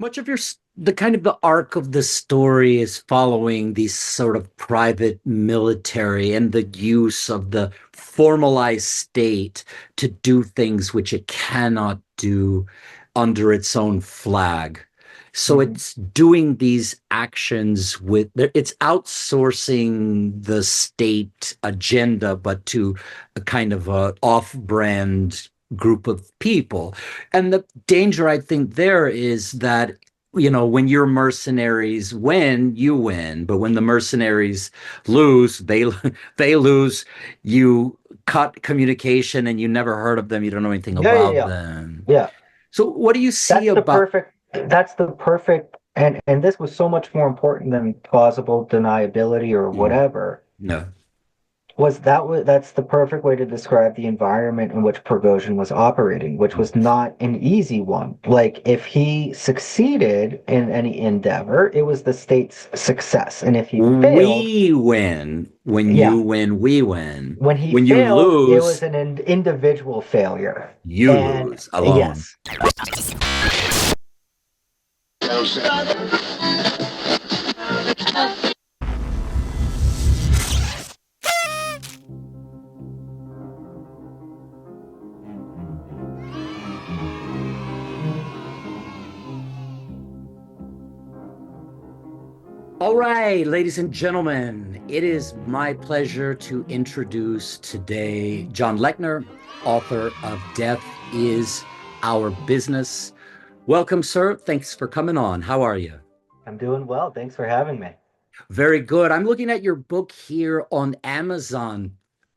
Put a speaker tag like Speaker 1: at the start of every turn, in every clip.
Speaker 1: Much of the kind of the arc of the story is following these sort of private military and the use of the formalized state to do things which it cannot do under its own flag. So
Speaker 2: Hmm.
Speaker 1: it's doing these actions it's outsourcing the state agenda, but to a kind of a off-brand group of people. And the danger, I think, there is that, when your mercenaries win, you win. But when the mercenaries lose, they lose. You cut communication and you never heard of them. You don't know anything
Speaker 2: Yeah, yeah,
Speaker 1: about
Speaker 2: yeah.
Speaker 1: them.
Speaker 2: Yeah.
Speaker 1: So what do you see
Speaker 2: That's the
Speaker 1: about?
Speaker 2: perfect, that's the perfect, and this was so much more important than plausible deniability or
Speaker 1: Mm,
Speaker 2: whatever.
Speaker 1: no.
Speaker 2: That's the perfect way to describe the environment in which Prigozhin was operating, which
Speaker 1: Mm.
Speaker 2: was not an easy one. Like if he succeeded in any endeavor, it was the state's success. And if he failed,
Speaker 1: We win. When you
Speaker 2: yeah,
Speaker 1: win, we win.
Speaker 2: when he
Speaker 1: When you
Speaker 2: failed, it was
Speaker 1: lose,
Speaker 2: an individual failure.
Speaker 1: you
Speaker 2: And
Speaker 1: lose alone.
Speaker 2: yes.
Speaker 1: All right, ladies and gentlemen, it is my pleasure to introduce today John Lechner, author of Death is Our Business. Welcome, sir. Thanks for coming on. How are you?
Speaker 2: I'm doing well. Thanks for having me.
Speaker 1: Very good. I'm looking at your book here on Amazon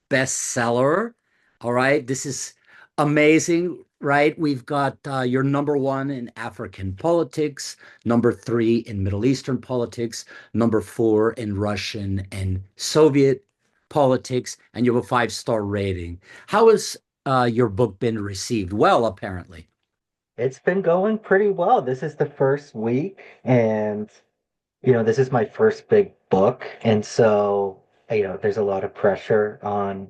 Speaker 1: bestseller. All right. This is amazing, right? We've got your number one in African politics, number three in Middle Eastern politics, number four in Russian and Soviet politics, and you have a five-star rating. How has your book been received? Well, apparently.
Speaker 2: It's been going pretty well. This is the first week, and this is my first big book, and so there's a lot of pressure on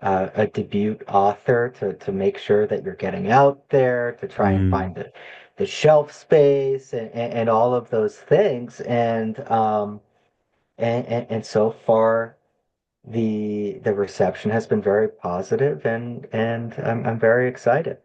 Speaker 2: a debut author to make sure that you're getting out there, to try and
Speaker 1: Mm.
Speaker 2: find the shelf space and all of those things. And so far the reception has been very positive, and I'm very excited.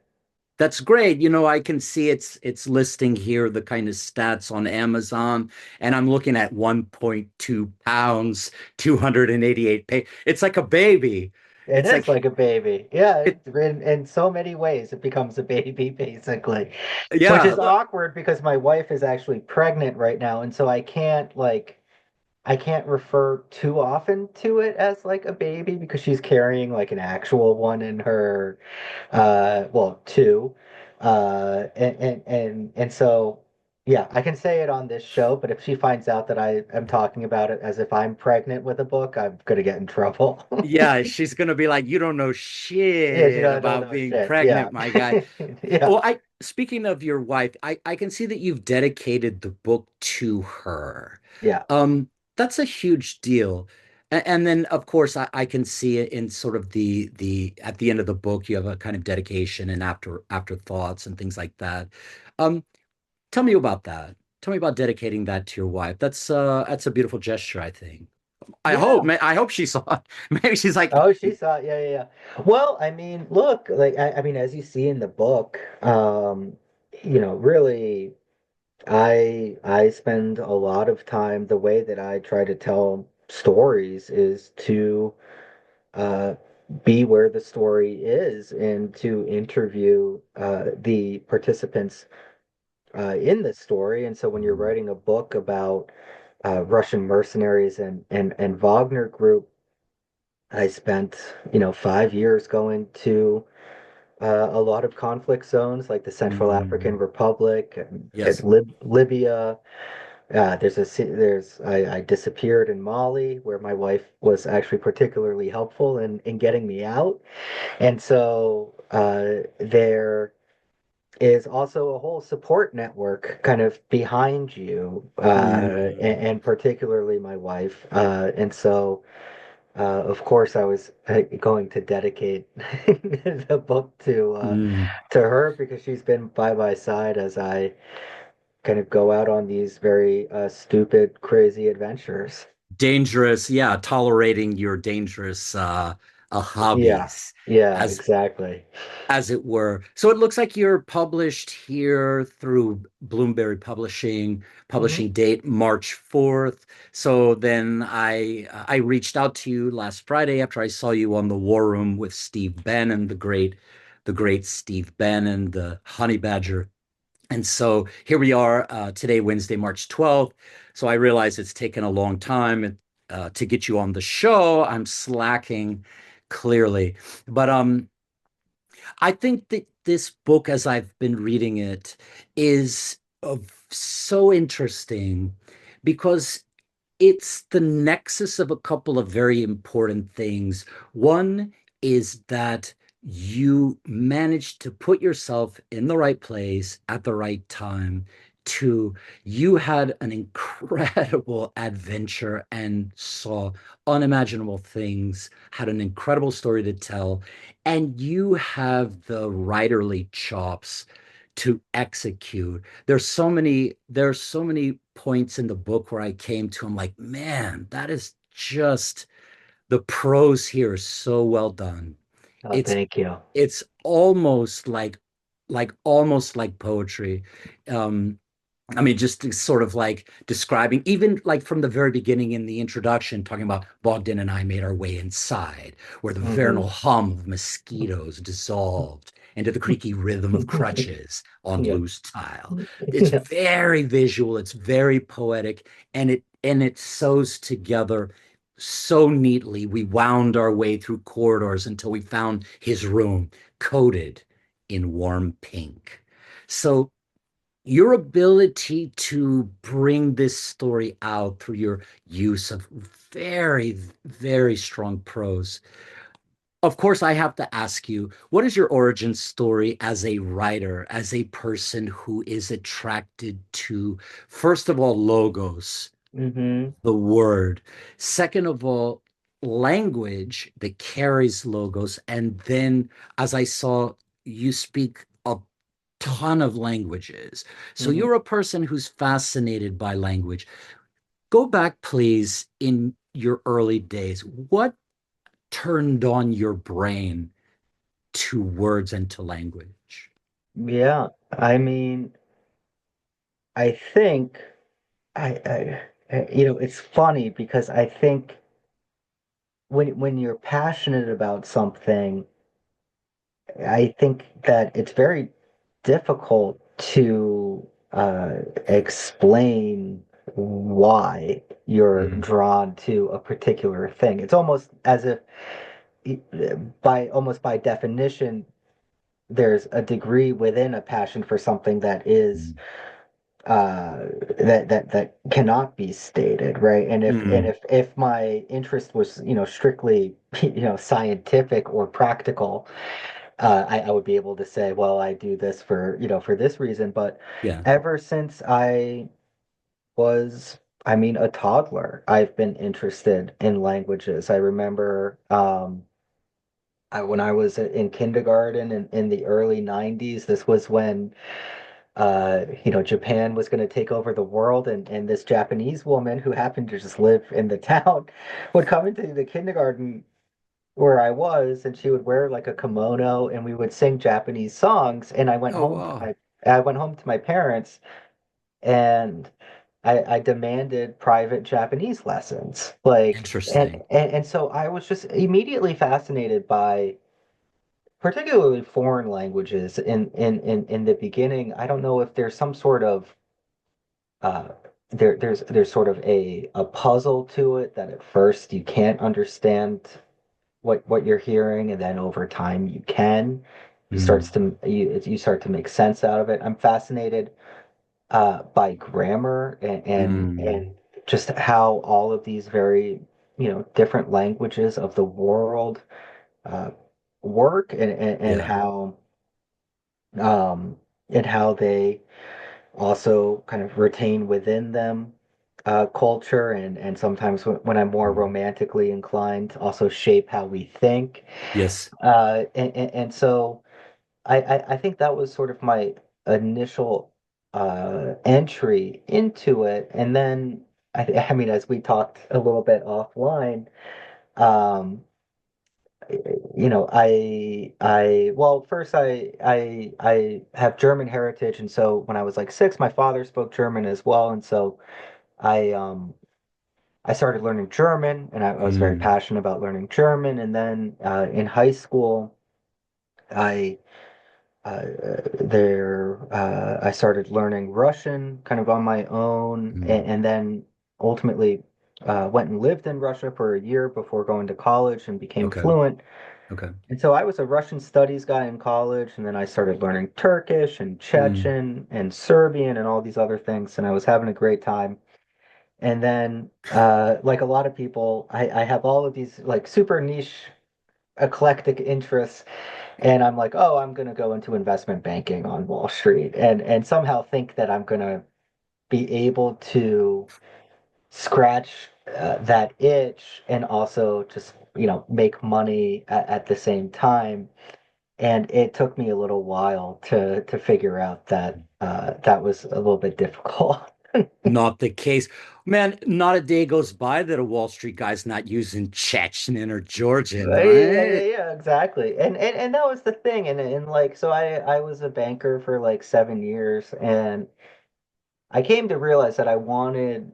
Speaker 1: That's great. I can see it's listing here the kind of stats on Amazon, and I'm looking at 1.2 pounds, 288 It's like a baby.
Speaker 2: It
Speaker 1: It's
Speaker 2: is
Speaker 1: like
Speaker 2: like a baby. Yeah,
Speaker 1: it,
Speaker 2: in so many ways it becomes a baby basically. Which
Speaker 1: yeah.
Speaker 2: is awkward because my wife is actually pregnant right now, and so I can't refer too often to it as like a baby because she's carrying like an actual one in her well, two. And so yeah, I can say it on this show, but if she finds out that I am talking about it as if I'm pregnant with a book, I'm gonna get in trouble.
Speaker 1: Yeah, she's gonna be like, you don't know
Speaker 2: Yeah, you
Speaker 1: shit
Speaker 2: know, no,
Speaker 1: about
Speaker 2: no
Speaker 1: being
Speaker 2: shit. Yeah.
Speaker 1: pregnant, my guy.
Speaker 2: Yeah.
Speaker 1: Well, I speaking of your wife, I can see that you've dedicated the book to her.
Speaker 2: Yeah.
Speaker 1: Um, that's a huge deal. And then of course I can see it in sort of the at the end of the book, you have a kind of dedication and afterthoughts and things like that. Um, tell me about that. Tell me about dedicating that to your wife. That's a beautiful gesture, I think.
Speaker 2: Yeah.
Speaker 1: I hope she saw it. Maybe she's like,
Speaker 2: Oh, she saw it. Yeah, yeah, yeah. Well, I mean, look, like I mean, as you see in the book, really I spend a lot of time, the way that I try to tell stories is to uh, be where the story is and to interview the participants in the story. And so when you're writing a book about Russian mercenaries and Wagner Group, I spent 5 years going to a lot of conflict zones like the Central African
Speaker 1: mm,
Speaker 2: Republic and
Speaker 1: yes.
Speaker 2: Libya. I disappeared in Mali, where my wife was actually particularly helpful in getting me out. And so there is also a whole support network kind of behind you, and particularly my wife. And so, of course, I was going to dedicate the book to
Speaker 1: Mm.
Speaker 2: her because she's been by my side as I kind of go out on these very stupid, crazy adventures.
Speaker 1: Dangerous, yeah, tolerating your dangerous
Speaker 2: Yeah,
Speaker 1: hobbies
Speaker 2: yeah,
Speaker 1: as
Speaker 2: exactly.
Speaker 1: as it were. So it looks like you're published here through Bloomsbury Publishing,
Speaker 2: Hmm.
Speaker 1: publishing date March 4th. So then I reached out to you last Friday after I saw you on the War Room with Steve Bannon, the great Steve Bannon, the honey badger. And so here we are today, Wednesday, March 12th. So I realize it's taken a long time to get you on the show. I'm slacking clearly. But I think that this book, as I've been reading it, is so interesting because it's the nexus of a couple of very important things. One is that you managed to put yourself in the right place at the right time. Two, you had an incredible adventure and saw unimaginable things, had an incredible story to tell, and you have the writerly chops to execute. There's so many points in the book where I came to, I'm like, man, that is just the prose here is so well done.
Speaker 2: Oh,
Speaker 1: It's
Speaker 2: thank you.
Speaker 1: it's almost like poetry. Um, I mean, just sort of like describing, even like from the very beginning in the introduction, talking about Bogdan and I made our way inside, where the
Speaker 2: Hmm.
Speaker 1: vernal hum of mosquitoes dissolved into the creaky rhythm of crutches on
Speaker 2: Yeah.
Speaker 1: loose tile. It's
Speaker 2: Yeah.
Speaker 1: very visual, it's very poetic, and it sews together so neatly. We wound our way through corridors until we found his room, coated in warm pink. So your ability to bring this story out through your use of very, very strong prose. Of course, I have to ask you, what is your origin story as a writer, as a person who is attracted to, first of all, logos,
Speaker 2: Hmm.
Speaker 1: the word, second of all, language that carries logos, and then, as I saw, you speak a ton of languages. So
Speaker 2: Hmm.
Speaker 1: you're a person who's fascinated by language. Go back, please, in your early days. What turned on your brain to words and to language?
Speaker 2: Yeah, I mean, I think it's funny because I think when you're passionate about something, I think that it's very difficult to explain why you're
Speaker 1: Mm,
Speaker 2: drawn to a particular thing. It's almost as if by definition, there's a degree within a passion for something that is
Speaker 1: mm,
Speaker 2: that cannot be stated, right? And
Speaker 1: mm.
Speaker 2: if my interest was, strictly, scientific or practical, I would be able to say, well, I do this for, for this reason. But
Speaker 1: Yeah.
Speaker 2: ever since I was, I mean, a toddler, I've been interested in languages. I remember when I was in kindergarten in the early 90s, this was when Japan was going to take over the world, and this Japanese woman who happened to just live in the town would come into the kindergarten where I was, and she would wear like a kimono, and we would sing Japanese songs. And
Speaker 1: Oh, wow.
Speaker 2: I went home to my parents, and I demanded private Japanese lessons. Like,
Speaker 1: Interesting.
Speaker 2: and so I was just immediately fascinated by particularly foreign languages in the beginning. I don't know if there's some sort of uh there's sort of a puzzle to it that at first you can't understand what you're hearing, and then over time you can.
Speaker 1: Mm,
Speaker 2: You start to make sense out of it. I'm fascinated by grammar and
Speaker 1: mm.
Speaker 2: just how all of these very, different languages of the world uh, work, and
Speaker 1: Yeah.
Speaker 2: um, how they also kind of retain within them culture, and sometimes when I'm more
Speaker 1: Mm.
Speaker 2: romantically inclined, also shape how we think.
Speaker 1: Yes.
Speaker 2: And so I think that was sort of my initial. entry into it. And then, I mean, as we talked a little bit offline, um, well, first I have German heritage, and so when I was like 6, my father spoke German as well, and so I um I started learning German, and I was very
Speaker 1: Mm,
Speaker 2: passionate about learning German. And then in high school, I I started learning Russian kind of on my own,
Speaker 1: mm.
Speaker 2: and then ultimately went and lived in Russia for a year before going to college and became
Speaker 1: Okay.
Speaker 2: fluent.
Speaker 1: Okay.
Speaker 2: And so I was a Russian studies guy in college, and then I started learning Turkish and
Speaker 1: Mm,
Speaker 2: Chechen and Serbian and all these other things, and I was having a great time. And then, like a lot of people, I have all of these like super niche, eclectic interests, and I'm like, oh, I'm gonna go into investment banking on Wall Street, and somehow think that I'm gonna be able to scratch that itch and also just, make money at the same time. And it took me a little while to figure out that that was a little bit difficult.
Speaker 1: not the case. Man, not a day goes by that a Wall Street guy's not using Chechen or Georgian,
Speaker 2: Yeah, yeah,
Speaker 1: right?
Speaker 2: yeah, exactly. And that was the thing. And like, so I was a banker for like 7 years, and I came to realize that I wanted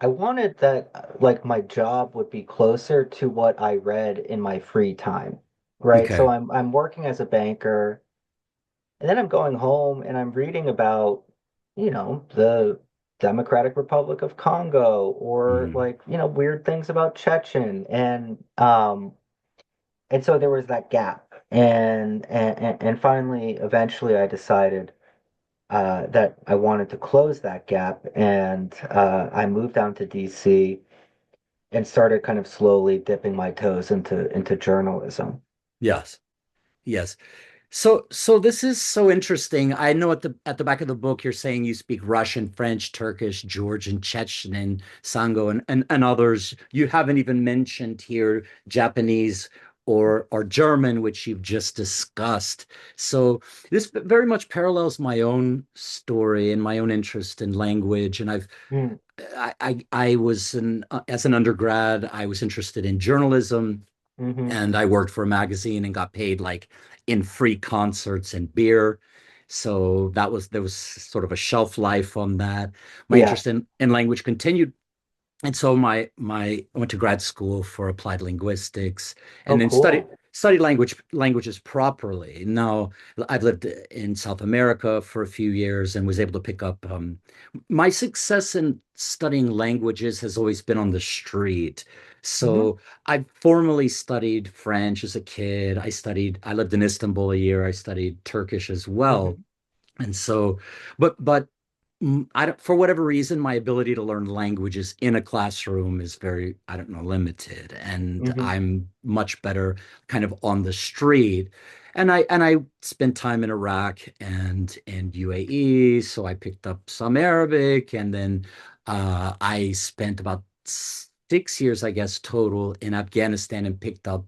Speaker 2: that like my job would be closer to what I read in my free time. Right? So
Speaker 1: Okay.
Speaker 2: I'm working as a banker, and then I'm going home and I'm reading about, the Democratic Republic of Congo, or
Speaker 1: Mm,
Speaker 2: like, weird things about Chechen. And so there was that gap. And finally, eventually I decided that I wanted to close that gap, and I moved down to DC and started kind of slowly dipping my toes into journalism.
Speaker 1: yes. Yes. So this is so interesting. I know at the back of the book you're saying you speak Russian, French, Turkish, Georgian, Chechen, and Sango and others. You haven't even mentioned here Japanese or German, which you've just discussed. So this very much parallels my own story and my own interest in language. And
Speaker 2: Mm,
Speaker 1: I was as an undergrad, I was interested in journalism
Speaker 2: hmm
Speaker 1: and I worked for a magazine and got paid like in free concerts and beer. So there was sort of a shelf life on that. My
Speaker 2: Yeah.
Speaker 1: interest in language continued, and so my I went to grad school for applied linguistics
Speaker 2: Oh,
Speaker 1: and then
Speaker 2: cool.
Speaker 1: studied languages properly. Now I've lived in South America for a few years and was able to pick up my success in studying languages has always been on the street.
Speaker 2: Hmm
Speaker 1: So I formally studied French as a kid. I lived in Istanbul a year. I studied Turkish as well.
Speaker 2: hmm
Speaker 1: And so, but I don't, for whatever reason, my ability to learn languages in a classroom is very, I don't know, limited. And
Speaker 2: hmm
Speaker 1: I'm much better kind of on the street. And I spent time in Iraq and UAE, so I picked up some Arabic, and then I spent about 6 years, I guess, total in Afghanistan and picked up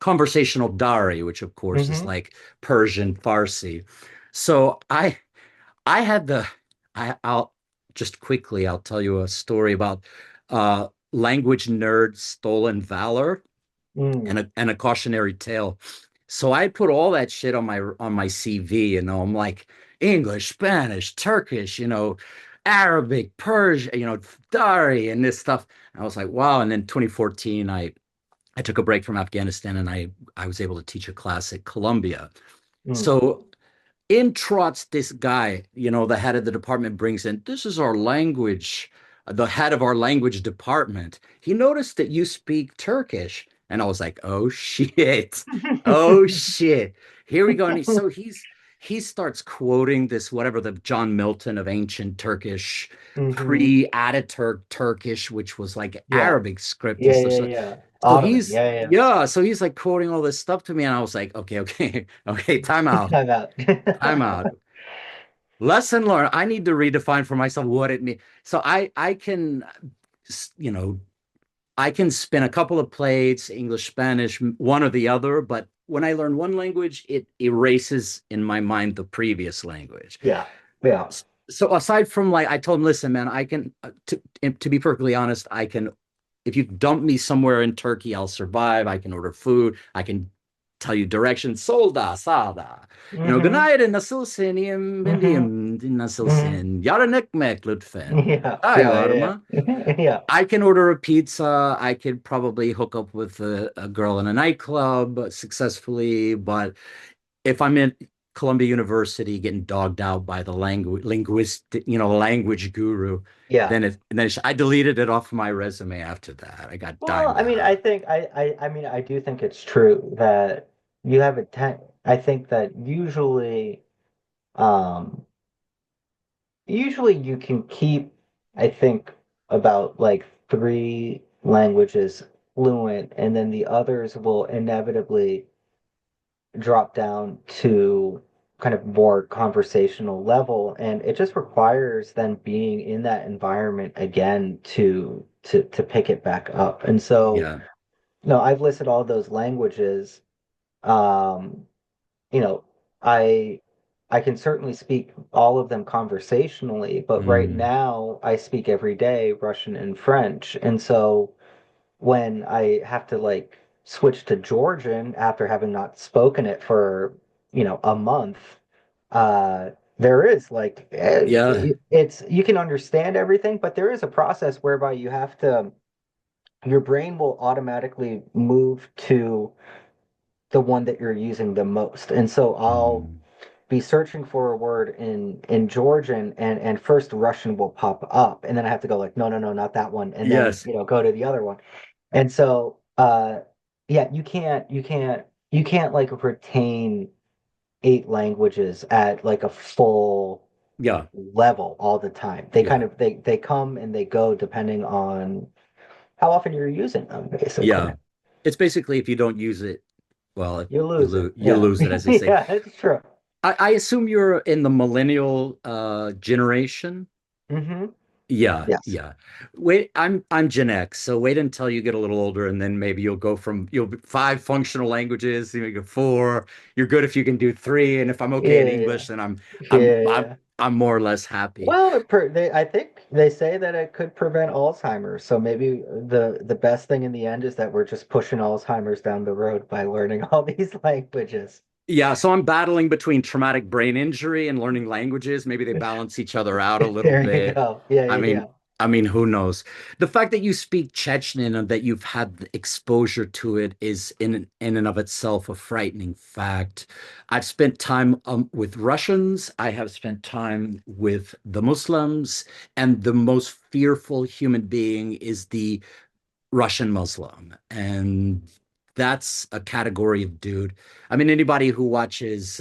Speaker 1: conversational Dari, which of course is
Speaker 2: hmm
Speaker 1: like Persian Farsi. So I had the I'll just quickly I'll tell you a story about language nerds stolen valor
Speaker 2: Mm.
Speaker 1: and a cautionary tale. So I put all that shit on my CV, I'm like English, Spanish, Turkish, Arabic, Persian, Dari and this stuff. I was like, wow. And then 2014, I took a break from Afghanistan and I was able to teach a class at Columbia.
Speaker 2: Mm.
Speaker 1: So in trots this guy, the head of the department brings in, this is our language, the head of our language department. He noticed that you speak Turkish. And I was like, oh shit. Oh shit. Here we go. So he starts quoting this, whatever the John Milton of ancient Turkish,
Speaker 2: hmm
Speaker 1: pre-Ataturk Turkish, which was like
Speaker 2: Yeah.
Speaker 1: Arabic script. He
Speaker 2: Yeah,
Speaker 1: starts
Speaker 2: yeah, yeah. Ottoman. Yeah, yeah,
Speaker 1: yeah, so he's like quoting all this stuff to me, and I was like, okay, okay, okay, time
Speaker 2: yeah.
Speaker 1: out.
Speaker 2: Time out.
Speaker 1: Time out. Lesson learned. I need to redefine for myself what it means. So I can, you know, I can spin a couple of plates, English, Spanish, one or the other, but when I learn one language, it erases in my mind the previous language.
Speaker 2: Yeah. Yeah.
Speaker 1: So aside from like, I told him, listen, man, I can, to be perfectly honest, I can, if you dump me somewhere in Turkey, I'll survive. I can order food. I can tell you directions. Solda, sada.
Speaker 2: Hmm.
Speaker 1: Günaydın, nasılsın? İyiyim, ben
Speaker 2: Hmm.
Speaker 1: deyim.
Speaker 2: Hmm.
Speaker 1: Nasılsın? Yarın ekmek lütfen.
Speaker 2: Yeah.
Speaker 1: Çay
Speaker 2: Yeah.
Speaker 1: var
Speaker 2: Yeah.
Speaker 1: mı?
Speaker 2: Yeah. Yeah.
Speaker 1: I can order a pizza. I could probably hook up with a girl in a nightclub successfully. But if I'm in Columbia University getting dogged out by the language guru,
Speaker 2: Yeah.
Speaker 1: I deleted it off my resume after that. I got
Speaker 2: Well,
Speaker 1: dogged
Speaker 2: I mean, I
Speaker 1: out.
Speaker 2: think I mean, I do think it's true that you have a ten. I think that um, usually you can keep, I think, about like three languages fluent, and then the others will inevitably drop down to kind of more conversational level, and it just requires then being in that environment again to pick it back up. And so,
Speaker 1: Yeah.
Speaker 2: no, I've listed all those languages. Um, you know, I I can certainly speak all of them conversationally, but right
Speaker 1: Mm.
Speaker 2: now I speak every day Russian and French. And so when I have to like switch to Georgian after having not spoken it for, a month, uh, there is like
Speaker 1: Yeah.
Speaker 2: it's you can understand everything, but there is a process whereby your brain will automatically move to the one that you're using the most. And so I'll
Speaker 1: Mm.
Speaker 2: be searching for a word in Georgian, and first Russian will pop up, and then I have to go like, no, no, no, not that one, and then,
Speaker 1: Yes.
Speaker 2: go to the other one. And so yeah, you can't like retain eight languages at like a full
Speaker 1: Yeah.
Speaker 2: level all the time. They kind
Speaker 1: Yeah.
Speaker 2: of they come and they go depending on how often you're using them, basically.
Speaker 1: Yeah. It's basically if you don't use it, well,
Speaker 2: You lose it.
Speaker 1: you
Speaker 2: Yeah.
Speaker 1: lose it, as they say.
Speaker 2: Yeah, it's true.
Speaker 1: I assume you're in the millennial generation.
Speaker 2: Hmm.
Speaker 1: Yeah,
Speaker 2: Yes.
Speaker 1: yeah. Wait, I'm Gen X, so wait until you get a little older, and then maybe you'll be five functional languages, you get four. You're good if you can do three, and if I'm okay in
Speaker 2: Yeah,
Speaker 1: English, then I'm
Speaker 2: yeah,
Speaker 1: I'm
Speaker 2: yeah.
Speaker 1: I'm more or less happy.
Speaker 2: Well, I think they say that it could prevent Alzheimer's. So maybe the best thing in the end is that we're just pushing Alzheimer's down the road by learning all these languages.
Speaker 1: Yeah, so I'm battling between traumatic brain injury and learning languages. Maybe they balance each other out a little
Speaker 2: There you
Speaker 1: bit.
Speaker 2: go. Yeah,
Speaker 1: I
Speaker 2: yeah,
Speaker 1: mean,
Speaker 2: yeah.
Speaker 1: who knows? The fact that you speak Chechen and that you've had the exposure to it is in and of itself a frightening fact. I've spent time with Russians. I have spent time with the Muslims, and the most fearful human being is the Russian Muslim. And that's a category of dude. I mean, anybody who watches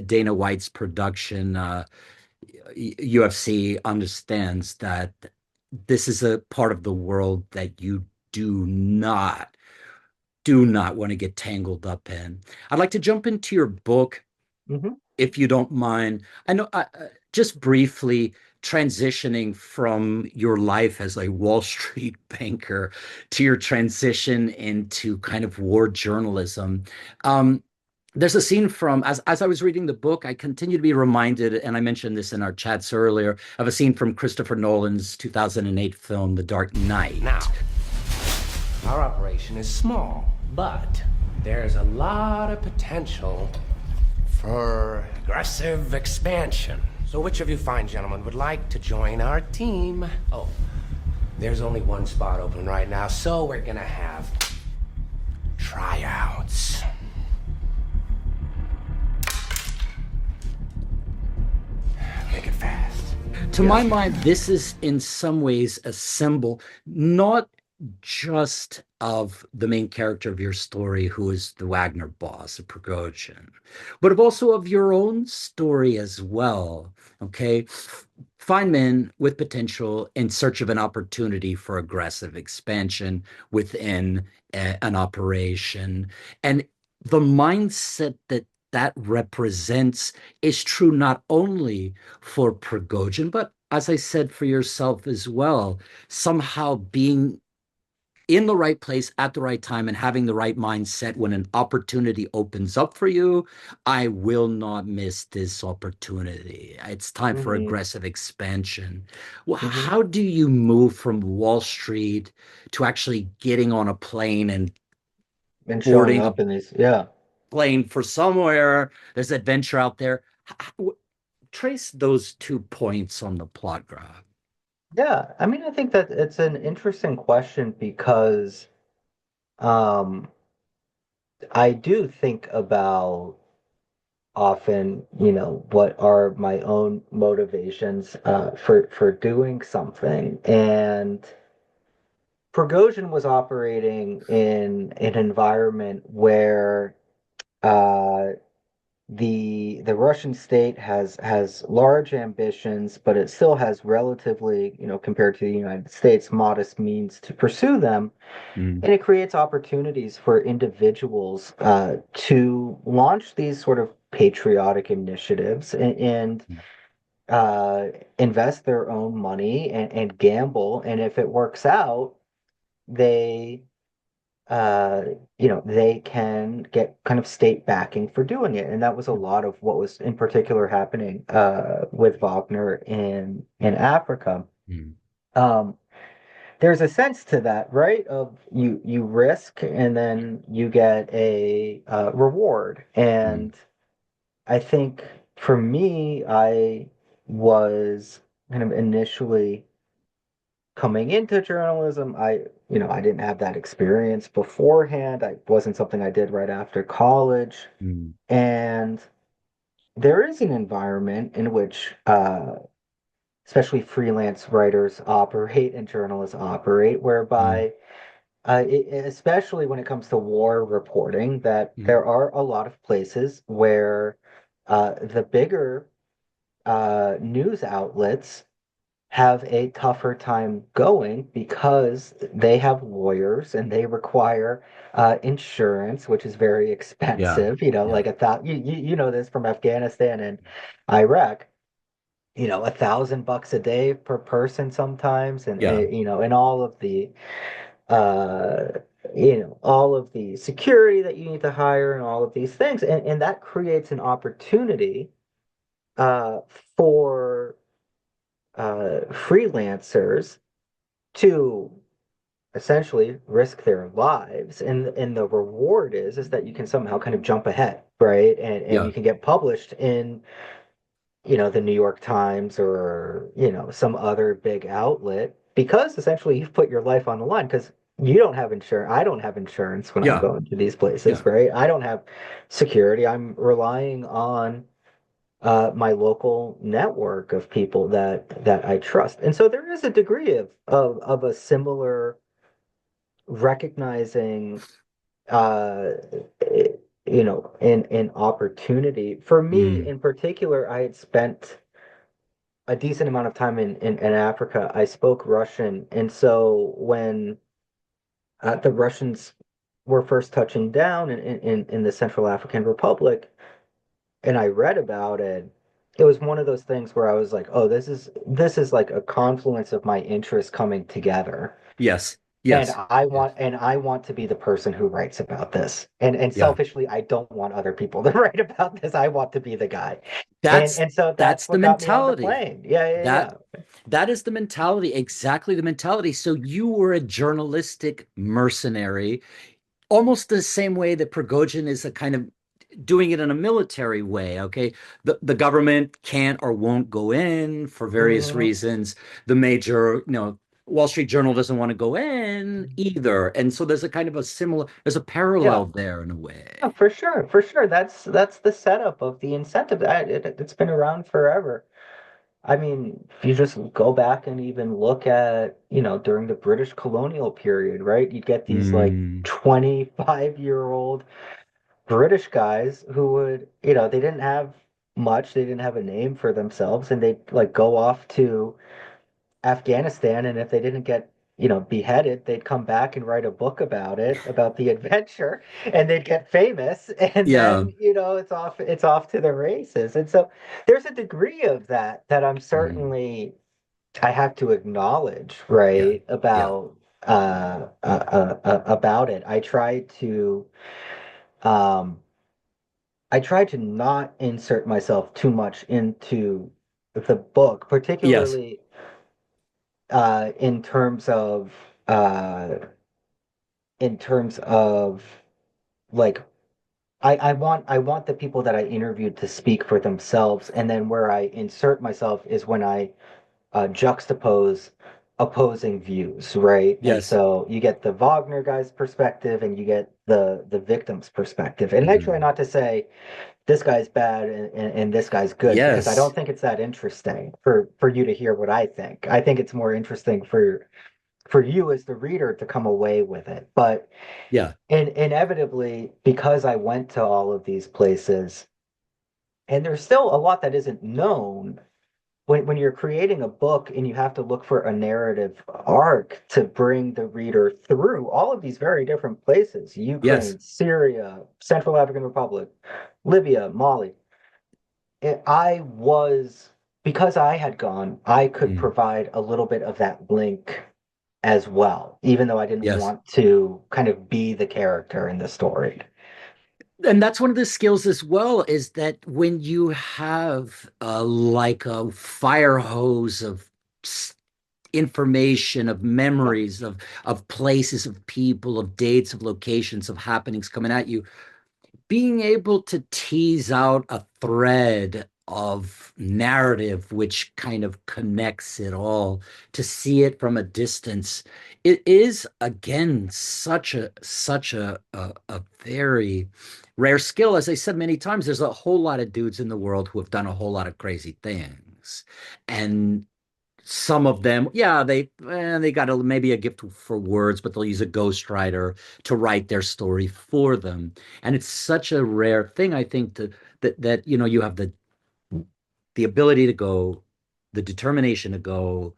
Speaker 1: Dana White's production, UFC, understands that this is a part of the world that you do not do not want to get tangled up in. I'd like to jump into your book
Speaker 2: Hmm.
Speaker 1: if you don't mind. I know, just briefly, transitioning from your life as a Wall Street banker to your transition into kind of war journalism. Um, there's a scene from as I was reading the book, I continue to be reminded, and I mentioned this in our chats earlier, of a scene from Christopher Nolan's 2008 film, The Dark Knight.
Speaker 3: Now, our operation is small, but there's a lot of potential for aggressive expansion. So which of you fine gentlemen would like to join our team? Oh, there's only one spot open right now, so we're gonna have tryouts. Make it fast.
Speaker 1: To my mind, this is in some ways a symbol, not just of the main character of your story, who is the Wagner boss, of Prigozhin, but of also of your own story as well. Okay. Find men with potential in search of an opportunity for aggressive expansion within an operation. And the mindset that that represents is true not only for Prigozhin, but as I said, for yourself as well, somehow being in the right place at the right time and having the right mindset when an opportunity opens up for you. I will not miss this opportunity. It's time for
Speaker 2: Hmm.
Speaker 1: aggressive expansion. Well,
Speaker 2: Hmm.
Speaker 1: how do you move from Wall Street to actually getting on a plane and
Speaker 2: And showing
Speaker 1: boarding a
Speaker 2: up in these, yeah.
Speaker 1: plane for somewhere? There's adventure out there. Trace those 2 points on the plot graph.
Speaker 2: Yeah, I mean, I think that it's an interesting question because um, I do think about often, what are my own motivations for doing something. And Prigozhin was operating in an environment where uh, the Russian state has large ambitions, but it still has relatively, compared to the United States, modest means to pursue them.
Speaker 1: Mm,
Speaker 2: And it creates opportunities for individuals to launch these sort of patriotic initiatives and invest their own money and gamble. And if it works out, they uh, they can get kind of state backing for doing it. And that was a lot of what was in particular happening with Wagner in Africa.
Speaker 1: mm,
Speaker 2: Um, there's a sense to that, right? Of you risk and then you get a reward.
Speaker 1: mm,
Speaker 2: And I think for me, I was kind of initially coming into journalism. I didn't have that experience beforehand. I wasn't something I did right after college.
Speaker 1: mm.
Speaker 2: And there is an environment in which especially freelance writers operate and journalists operate,
Speaker 1: Mm,
Speaker 2: whereby especially when it comes to war reporting, that
Speaker 1: mm.
Speaker 2: there are a lot of places where the bigger news outlets have a tougher time going because they have lawyers and they require insurance, which is very
Speaker 1: Yeah,
Speaker 2: expensive.
Speaker 1: yeah,
Speaker 2: Like you know this from Afghanistan and Iraq. $1,000 a day per person sometimes, and
Speaker 1: yeah.
Speaker 2: and uh, all of the security that you need to hire and all of these things. And that creates an opportunity uh, for freelancers to essentially risk their lives. And the reward is that you can somehow kind of jump ahead, right? And
Speaker 1: Yeah,
Speaker 2: you can get published in the New York Times or, some other big outlet because essentially you've put your life on the line because you don't have insurance. I don't have insurance when I'm
Speaker 1: yeah,
Speaker 2: going to these
Speaker 1: yeah.
Speaker 2: places, right? I don't have security. I'm relying on my local network of people that I trust. And so there is a degree of a similar recognizing uh in opportunity. For me
Speaker 1: Mm,
Speaker 2: in particular, I had spent a decent amount of time in Africa. I spoke Russian, and so when the Russians were first touching down in the Central African Republic, and I read about it, it was one of those things where I was like, oh, this is like a confluence of my interests coming together.
Speaker 1: yes,
Speaker 2: And
Speaker 1: yes,
Speaker 2: I
Speaker 1: yes.
Speaker 2: want and I want to be the person who writes about this. And
Speaker 1: Yeah.
Speaker 2: selfishly, I don't want other people to write about this. I want to be the guy. And
Speaker 1: That's
Speaker 2: and so
Speaker 1: that's
Speaker 2: that's
Speaker 1: the
Speaker 2: what got me on the
Speaker 1: mentality.
Speaker 2: plane. Yeah, yeah,
Speaker 1: That
Speaker 2: yeah.
Speaker 1: that is the mentality, exactly the mentality. So you were a journalistic mercenary, almost the same way that Prigozhin is a kind of doing it in a military way. Okay, the government can't or won't go in for various
Speaker 2: Hmm.
Speaker 1: reasons. The major, Wall Street Journal doesn't want to go in either, and so there's a kind of a similar, there's a
Speaker 2: Yeah.
Speaker 1: parallel there in a way.
Speaker 2: Yeah, for sure, for sure. That's the setup of the incentive. It's been around forever. I mean, if you just go back and even look at, during the British colonial period, right? You'd get these like
Speaker 1: Mm,
Speaker 2: 25-year-old British guys who would, they didn't have much, they didn't have a name for themselves, and they'd like go off to Afghanistan, and if they didn't get, beheaded, they'd come back and write a book about it, about the adventure, and they'd get famous, and
Speaker 1: yeah.
Speaker 2: then, it's off to the races. And so there's a degree of that I'm
Speaker 1: Mm,
Speaker 2: certainly I have to acknowledge,
Speaker 1: yeah.
Speaker 2: right,
Speaker 1: Yeah.
Speaker 2: about about it. Um, I try to not insert myself too much into the book,
Speaker 1: Yes.
Speaker 2: particularly uh, in terms of uh, in terms of like I want the people that I interviewed to speak for themselves, and then where I insert myself is when I juxtapose opposing views, right? And
Speaker 1: Yes.
Speaker 2: so you get the Wagner guy's perspective, and you get the victim's perspective. And I try
Speaker 1: Mhm.
Speaker 2: not to say this guy's bad and this guy's good because I don't
Speaker 1: Yes.
Speaker 2: think it's that interesting for you to hear what I think. I think it's more interesting for you as the reader to come away with it. But
Speaker 1: Yeah.
Speaker 2: inevitably, because I went to all of these places, and there's still a lot that isn't known when you're creating a book and you have to look for a narrative arc to bring the reader through all of these very different places,
Speaker 1: Yes.
Speaker 2: Ukraine, Syria, Central African Republic, Libya, Mali. I was, because I had gone, I could
Speaker 1: Mm.
Speaker 2: provide a little bit of that link as well, even though I didn't
Speaker 1: Yes.
Speaker 2: want to kind of be the character in the story.
Speaker 1: And that's one of the skills as well, is that when you have like a fire hose of information, of
Speaker 2: Yeah,
Speaker 1: memories, of places, of people, of dates, of locations, of happenings coming at you, being able to tease out a thread of narrative which kind of connects it all, to see it from a distance, it is again such a very rare skill. As I said many times, there's a whole lot of dudes in the world who have done a whole lot of crazy things, and some of them, yeah, they got maybe a gift for words, but they'll use a ghostwriter to write their story for them. And it's such a rare thing, I think, that you have the ability to go, the determination to go,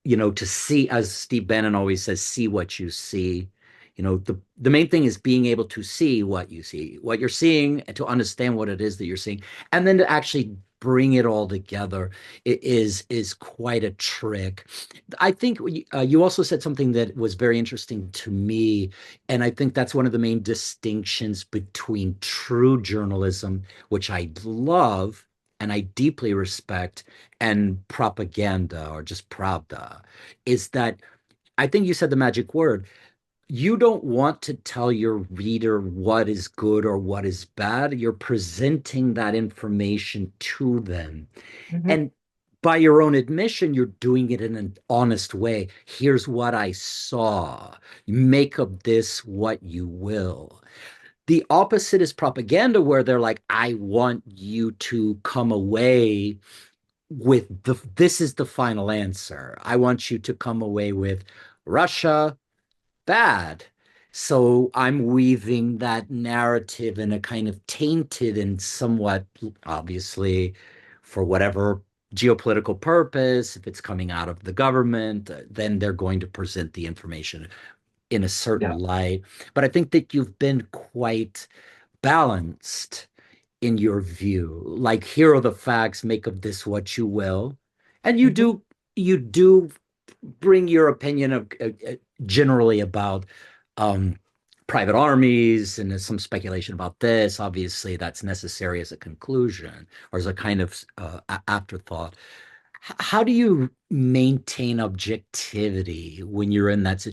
Speaker 1: to see, as Steve Bannon always says, see what you see. The main thing is being able to see what you see, what you're seeing, and to understand what it is that you're seeing, and then to actually bring it all together is quite a trick. I think you also said something that was very interesting to me, and I think that's one of the main distinctions between true journalism, which I love and I deeply respect, and propaganda or just pravda, is that I think you said the magic word. You don't want to tell your reader what is good or what is bad. You're presenting that information to them.
Speaker 2: hmm,
Speaker 1: And by your own admission, you're doing it in an honest way. Here's what I saw. Make of this what you will. The opposite is propaganda, where they're like, I want you to come away with this is the final answer. I want you to come away with Russia bad. So I'm weaving that narrative in a kind of tainted and somewhat, obviously, for whatever geopolitical purpose, if it's coming out of the government, then they're going to present the information in a certain
Speaker 2: yeah,
Speaker 1: light. But I think that you've been quite balanced in your view. Like, here are the facts, make of this what you will. And you
Speaker 2: hmm,
Speaker 1: do bring your opinion of generally about um, private armies, and there's some speculation about this. Obviously, that's necessary as a conclusion or as a kind of afterthought. How do you maintain objectivity when you're in that?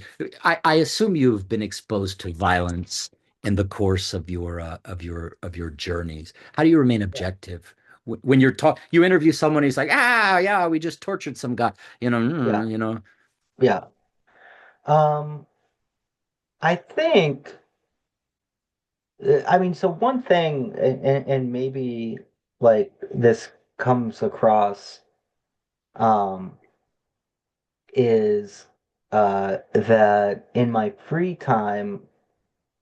Speaker 1: I assume you've been exposed to violence in the course of your journeys. How do you remain
Speaker 2: yeah,
Speaker 1: objective when you interview someone who's like, yeah, we just tortured some guy,
Speaker 2: yeah,
Speaker 1: you know.
Speaker 2: yeah. Um, I think, I mean, so one thing, and maybe like this comes across, um, is that in my free time,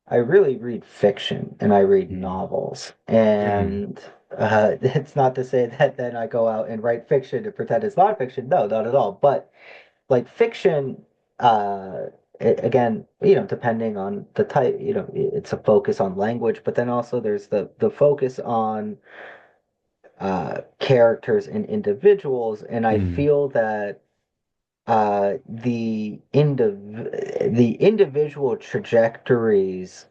Speaker 2: I really read fiction and I read
Speaker 1: Mm,
Speaker 2: novels.
Speaker 1: mm,
Speaker 2: And it's not to say that then I go out and write fiction to pretend it's not fiction. No, not at all. But like fiction, again, depending on the type, it's a focus on language, but then also there's the focus on characters and individuals. And I
Speaker 1: mm,
Speaker 2: feel that the individual trajectories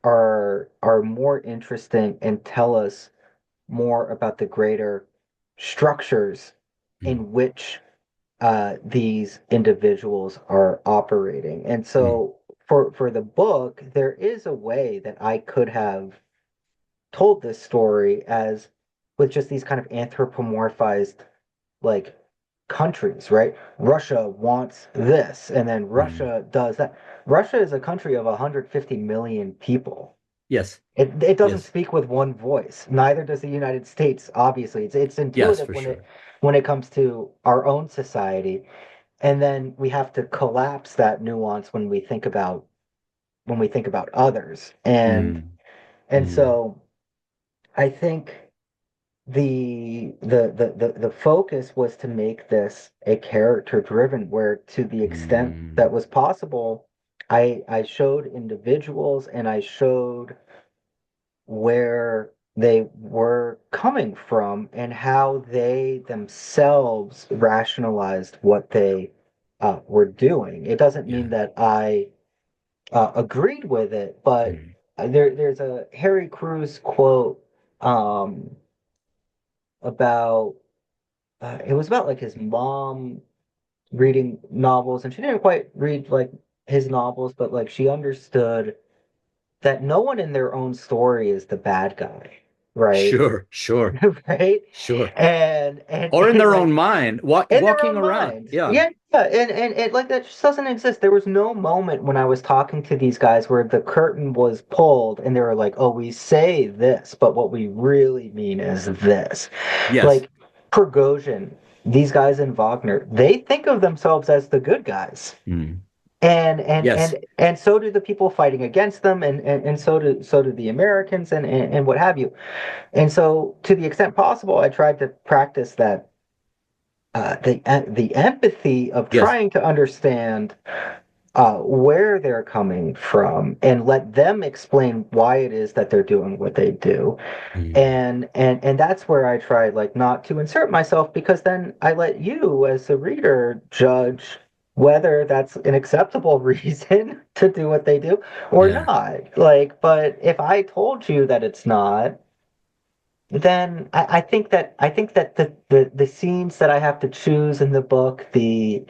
Speaker 2: are more interesting and tell us more about the greater structures
Speaker 1: Mm,
Speaker 2: in which these individuals are operating. And
Speaker 1: mm,
Speaker 2: so for the book, there is a way that I could have told this story as with just these kind of anthropomorphized like countries, right? Russia wants this, and then
Speaker 1: mm.
Speaker 2: Russia does that. Russia is a country of 150 million people.
Speaker 1: Yes,
Speaker 2: It doesn't
Speaker 1: yes,
Speaker 2: speak with one voice. Neither does the United States, obviously. It's
Speaker 1: yes,
Speaker 2: intuitive
Speaker 1: for sure.
Speaker 2: when it comes to our own society. And then we have to collapse that nuance when we think about others.
Speaker 1: Mm,
Speaker 2: And
Speaker 1: mm,
Speaker 2: so I think the focus was to make this a character driven, where to the extent
Speaker 1: mm.
Speaker 2: that was possible, I showed individuals and I showed where they were coming from and how they themselves rationalized what they were doing. It doesn't mean
Speaker 1: Yeah.
Speaker 2: that I agreed with it, but
Speaker 1: Mm.
Speaker 2: there's a Harry Crews quote um, about it was about like his mom reading novels, and she didn't quite read like his novels, but like she understood that no one in their own story is the bad guy, right?
Speaker 1: Sure, sure,
Speaker 2: Right?
Speaker 1: sure. Or in
Speaker 2: And
Speaker 1: their own
Speaker 2: like
Speaker 1: mind,
Speaker 2: in their
Speaker 1: walking
Speaker 2: own
Speaker 1: around.
Speaker 2: minds.
Speaker 1: Yeah.
Speaker 2: Yeah, yeah. And it like that just doesn't exist. There was no moment when I was talking to these guys where the curtain was pulled and they were like, oh, we say this, but what we really mean is this.
Speaker 1: Yes.
Speaker 2: Like Prigozhin, these guys in Wagner, they think of themselves as the good guys.
Speaker 1: Mm. Yes.
Speaker 2: And so do the people fighting against them, and so do the Americans and what have you. And so to the extent possible, I tried to practice that the empathy of
Speaker 1: Yes.
Speaker 2: trying to understand where they're coming from and let them explain why it is that they're doing what they do.
Speaker 1: Mm.
Speaker 2: And that's where I try like not to insert myself, because then I let you as the reader judge whether that's an acceptable reason to do what they do or
Speaker 1: Yeah.
Speaker 2: not. Like, but if I told you that it's not, then I think that the scenes that I have to choose in the book, the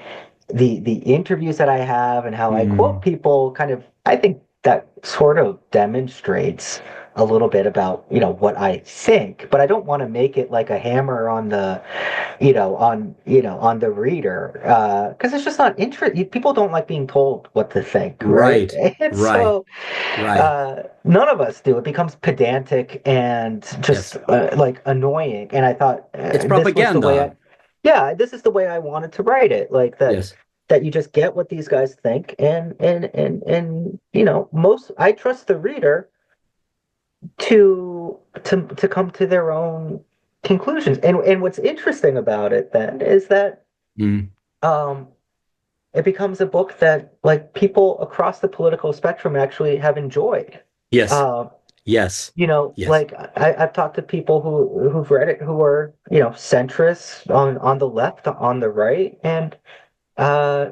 Speaker 2: interviews that I have and how I quote
Speaker 1: Mm.
Speaker 2: people kind of, I think that sort of demonstrates a little bit about, what I think, but I don't want to make it like a hammer on the, on the reader, because it's just not interesting. People don't like being told what to think, right?
Speaker 1: Right.
Speaker 2: And
Speaker 1: Right.
Speaker 2: so
Speaker 1: Right.
Speaker 2: none of us do. It becomes pedantic and just
Speaker 1: Yes.
Speaker 2: like annoying. And I thought
Speaker 1: It's
Speaker 2: this was the way
Speaker 1: propaganda.
Speaker 2: yeah, this is the way I wanted to write it. Like
Speaker 1: Yes.
Speaker 2: that you just get what these guys think, and most I trust the reader to come to their own conclusions. And what's interesting about it then is that
Speaker 1: Mm.
Speaker 2: um it becomes a book that like people across the political spectrum actually have enjoyed.
Speaker 1: Yes.
Speaker 2: Uh,
Speaker 1: Yes. Yes.
Speaker 2: like I've talked to people who've read it who are, centrists on the left, on the right, and uh,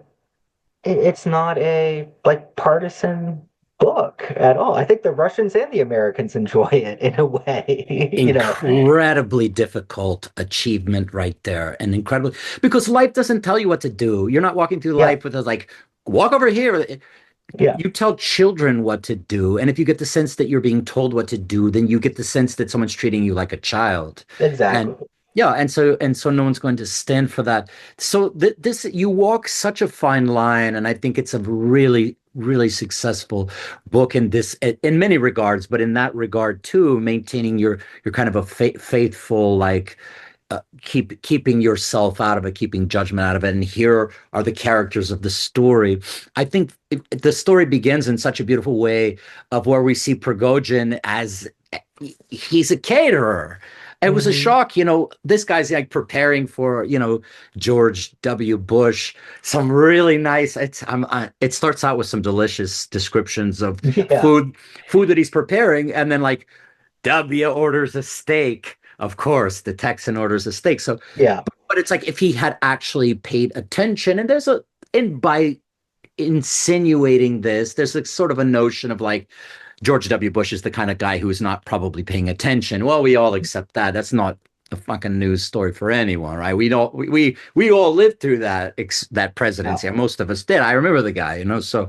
Speaker 2: it's not a like partisan book at all. I think the Russians and the Americans enjoy it in a way,
Speaker 1: Incredibly difficult achievement right there. And incredibly, because life doesn't tell you what to do. You're not walking through
Speaker 2: Yeah,
Speaker 1: life with a like, walk over here.
Speaker 2: yeah,
Speaker 1: You tell children what to do. And if you get the sense that you're being told what to do, then you get the sense that someone's treating you like a child.
Speaker 2: exactly.
Speaker 1: And yeah, and so no one's going to stand for that. So this you walk such a fine line, and I think it's a really, really successful book in this in many regards, but in that regard too, maintaining your kind of a faithful like keeping yourself out of it, keeping judgment out of it. And here are the characters of the story. I think the story begins in such a beautiful way of where we see Prigozhin as he's a caterer. It was a
Speaker 2: Hmm.
Speaker 1: shock, this guy's like preparing for, George W. Bush, some really nice, it starts out with some delicious descriptions of
Speaker 2: Yeah,
Speaker 1: food that he's preparing. And then like W orders a steak. Of course, the Texan orders a steak. So
Speaker 2: yeah,
Speaker 1: But it's like if he had actually paid attention, and there's a and by insinuating this, there's like sort of a notion of like George W. Bush is the kind of guy who's not probably paying attention. Well, we all accept that. That's not a fucking news story for anyone, right? We all lived through that presidency.
Speaker 2: Yeah.
Speaker 1: And most of us did. I remember the guy, so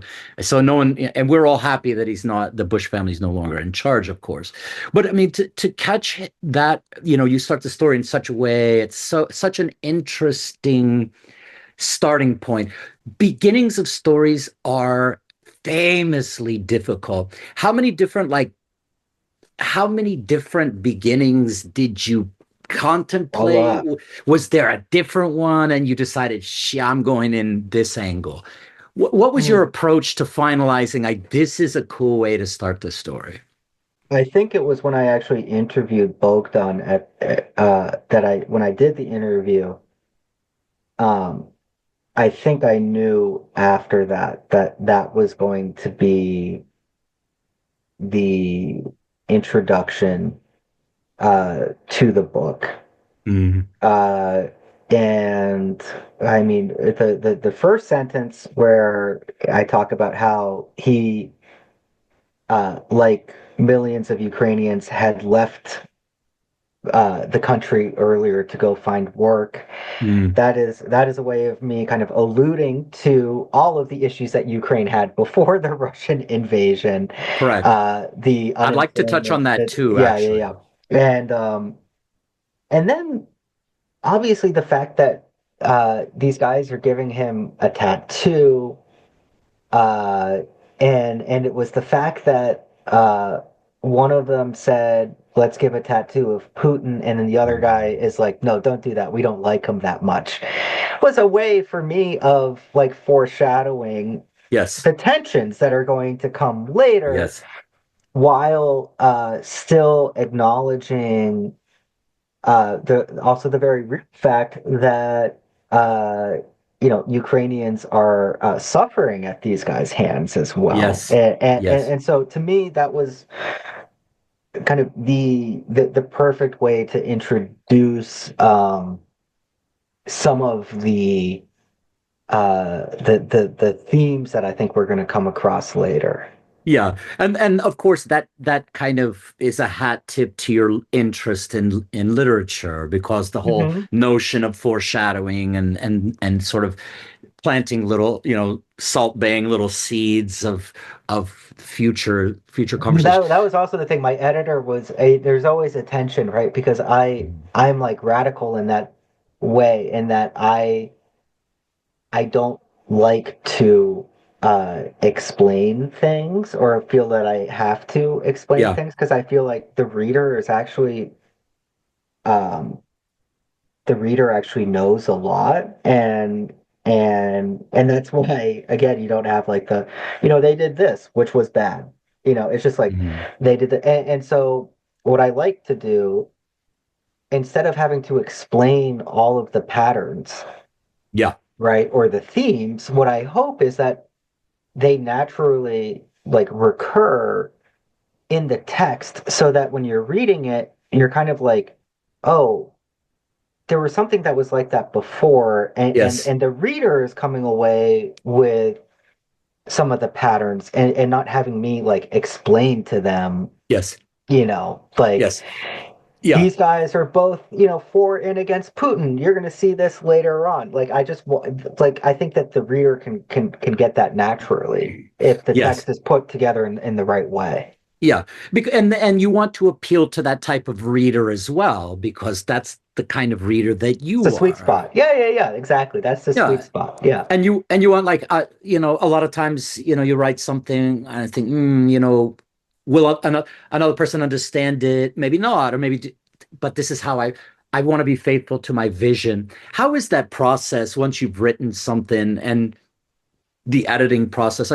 Speaker 1: no one, and we're all happy that the Bush family's no longer in charge, of course. But I mean, to catch that, you start the story in such a way, it's such an interesting starting point. Beginnings of stories are famously difficult. How many different beginnings did you
Speaker 2: A
Speaker 1: contemplate?
Speaker 2: lot.
Speaker 1: Was there a different one and you decided, I'm going in this angle? What was your
Speaker 2: Mm.
Speaker 1: approach to finalizing, like, this is a cool way to start the story?
Speaker 2: I think it was when I actually interviewed Bogdan when I did the interview, um, I think I knew after that was going to be the introduction to the book.
Speaker 1: Mm,
Speaker 2: Uh, and I mean, the first sentence where I talk about how he, like millions of Ukrainians, had left the country earlier to go find work.
Speaker 1: mm,
Speaker 2: That is a way of me kind of alluding to all of the issues that Ukraine had before the Russian invasion,
Speaker 1: correct.
Speaker 2: the
Speaker 1: I'd like to touch on
Speaker 2: unemployment,
Speaker 1: that
Speaker 2: that
Speaker 1: too,
Speaker 2: yeah, yeah,
Speaker 1: actually.
Speaker 2: yeah, and then obviously the fact that these guys are giving him a tattoo, uh, and it was the fact that one of them said, "Let's give a tattoo of Putin," and then the other guy is like, "No, don't do that. We don't like him that much." Was a way for me of like foreshadowing
Speaker 1: Yes,
Speaker 2: the tensions that are going to come later,
Speaker 1: yes,
Speaker 2: while still acknowledging the very real fact that uh, Ukrainians are suffering at these guys' hands as well,
Speaker 1: yes,
Speaker 2: and
Speaker 1: yes.
Speaker 2: and so to me that was kind of the perfect way to introduce some of the themes that I think we're going to come across later.
Speaker 1: Yeah, and of course that kind of is a hat tip to your interest in literature, because the whole
Speaker 2: Hmm.
Speaker 1: notion of foreshadowing and sort of planting little, salt baying little seeds of future conversation.
Speaker 2: That was also the thing. My editor there's always a tension, right? Because I'm like radical in that way, in that I don't like to explain things or feel that I have to explain
Speaker 1: Yeah.
Speaker 2: things, because I feel like um the reader actually knows a lot, and that's why, again, you don't have like they did this, which was bad. It's just like
Speaker 1: Mhm.
Speaker 2: they did and so what I like to do, instead of having to explain all of the patterns,
Speaker 1: Yeah.
Speaker 2: right, or the themes, what I hope is that they naturally like recur in the text, so that when you're reading it, you're kind of like, oh, there was something that was like that before, and and,
Speaker 1: Yes.
Speaker 2: and the reader is coming away with some of the patterns, and not having me like explain to them,
Speaker 1: Yes.
Speaker 2: like,
Speaker 1: Yes. Yeah.
Speaker 2: these guys are both, for and against Putin. You're going to see this later on. Like, I think that the reader can get that naturally if the
Speaker 1: Yes.
Speaker 2: text is put together in the right way.
Speaker 1: Yeah, and you want to appeal to that type of reader as well, because that's the kind of reader that
Speaker 2: It's a
Speaker 1: you
Speaker 2: sweet
Speaker 1: are.
Speaker 2: spot. Yeah, yeah, yeah, exactly. That's the sweet
Speaker 1: Yeah,
Speaker 2: spot. Yeah.
Speaker 1: and you want, like, a lot of times, you write something and I think, will another person understand it? Maybe not, or but this is how I want to be faithful to my vision. How is that process once you've written something, and the editing process?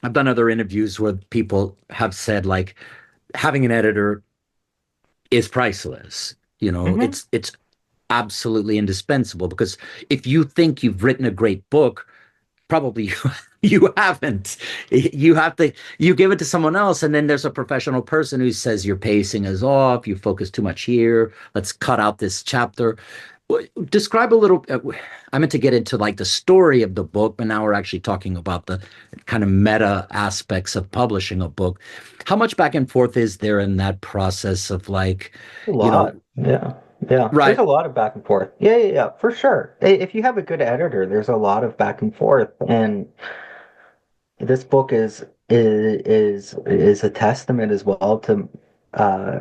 Speaker 1: I've done other interviews where people have said, like, having an editor is priceless.
Speaker 2: Hmm.
Speaker 1: It's absolutely indispensable, because if you think you've written a great book, probably you haven't. You give it to someone else, and then there's a professional person who says your pacing is off, you focus too much here, let's cut out this chapter. Well, describe a little. I meant to get into like the story of the book, but now we're actually talking about the kind of meta aspects of publishing a book. How much back and forth is there in that process of like,
Speaker 2: A
Speaker 1: you know,
Speaker 2: lot. Yeah. Yeah. There's
Speaker 1: right?
Speaker 2: a lot of back and forth. Yeah, yeah, yeah, for sure. If you have a good editor, there's a lot of back and forth. And this book is a testament as well to uh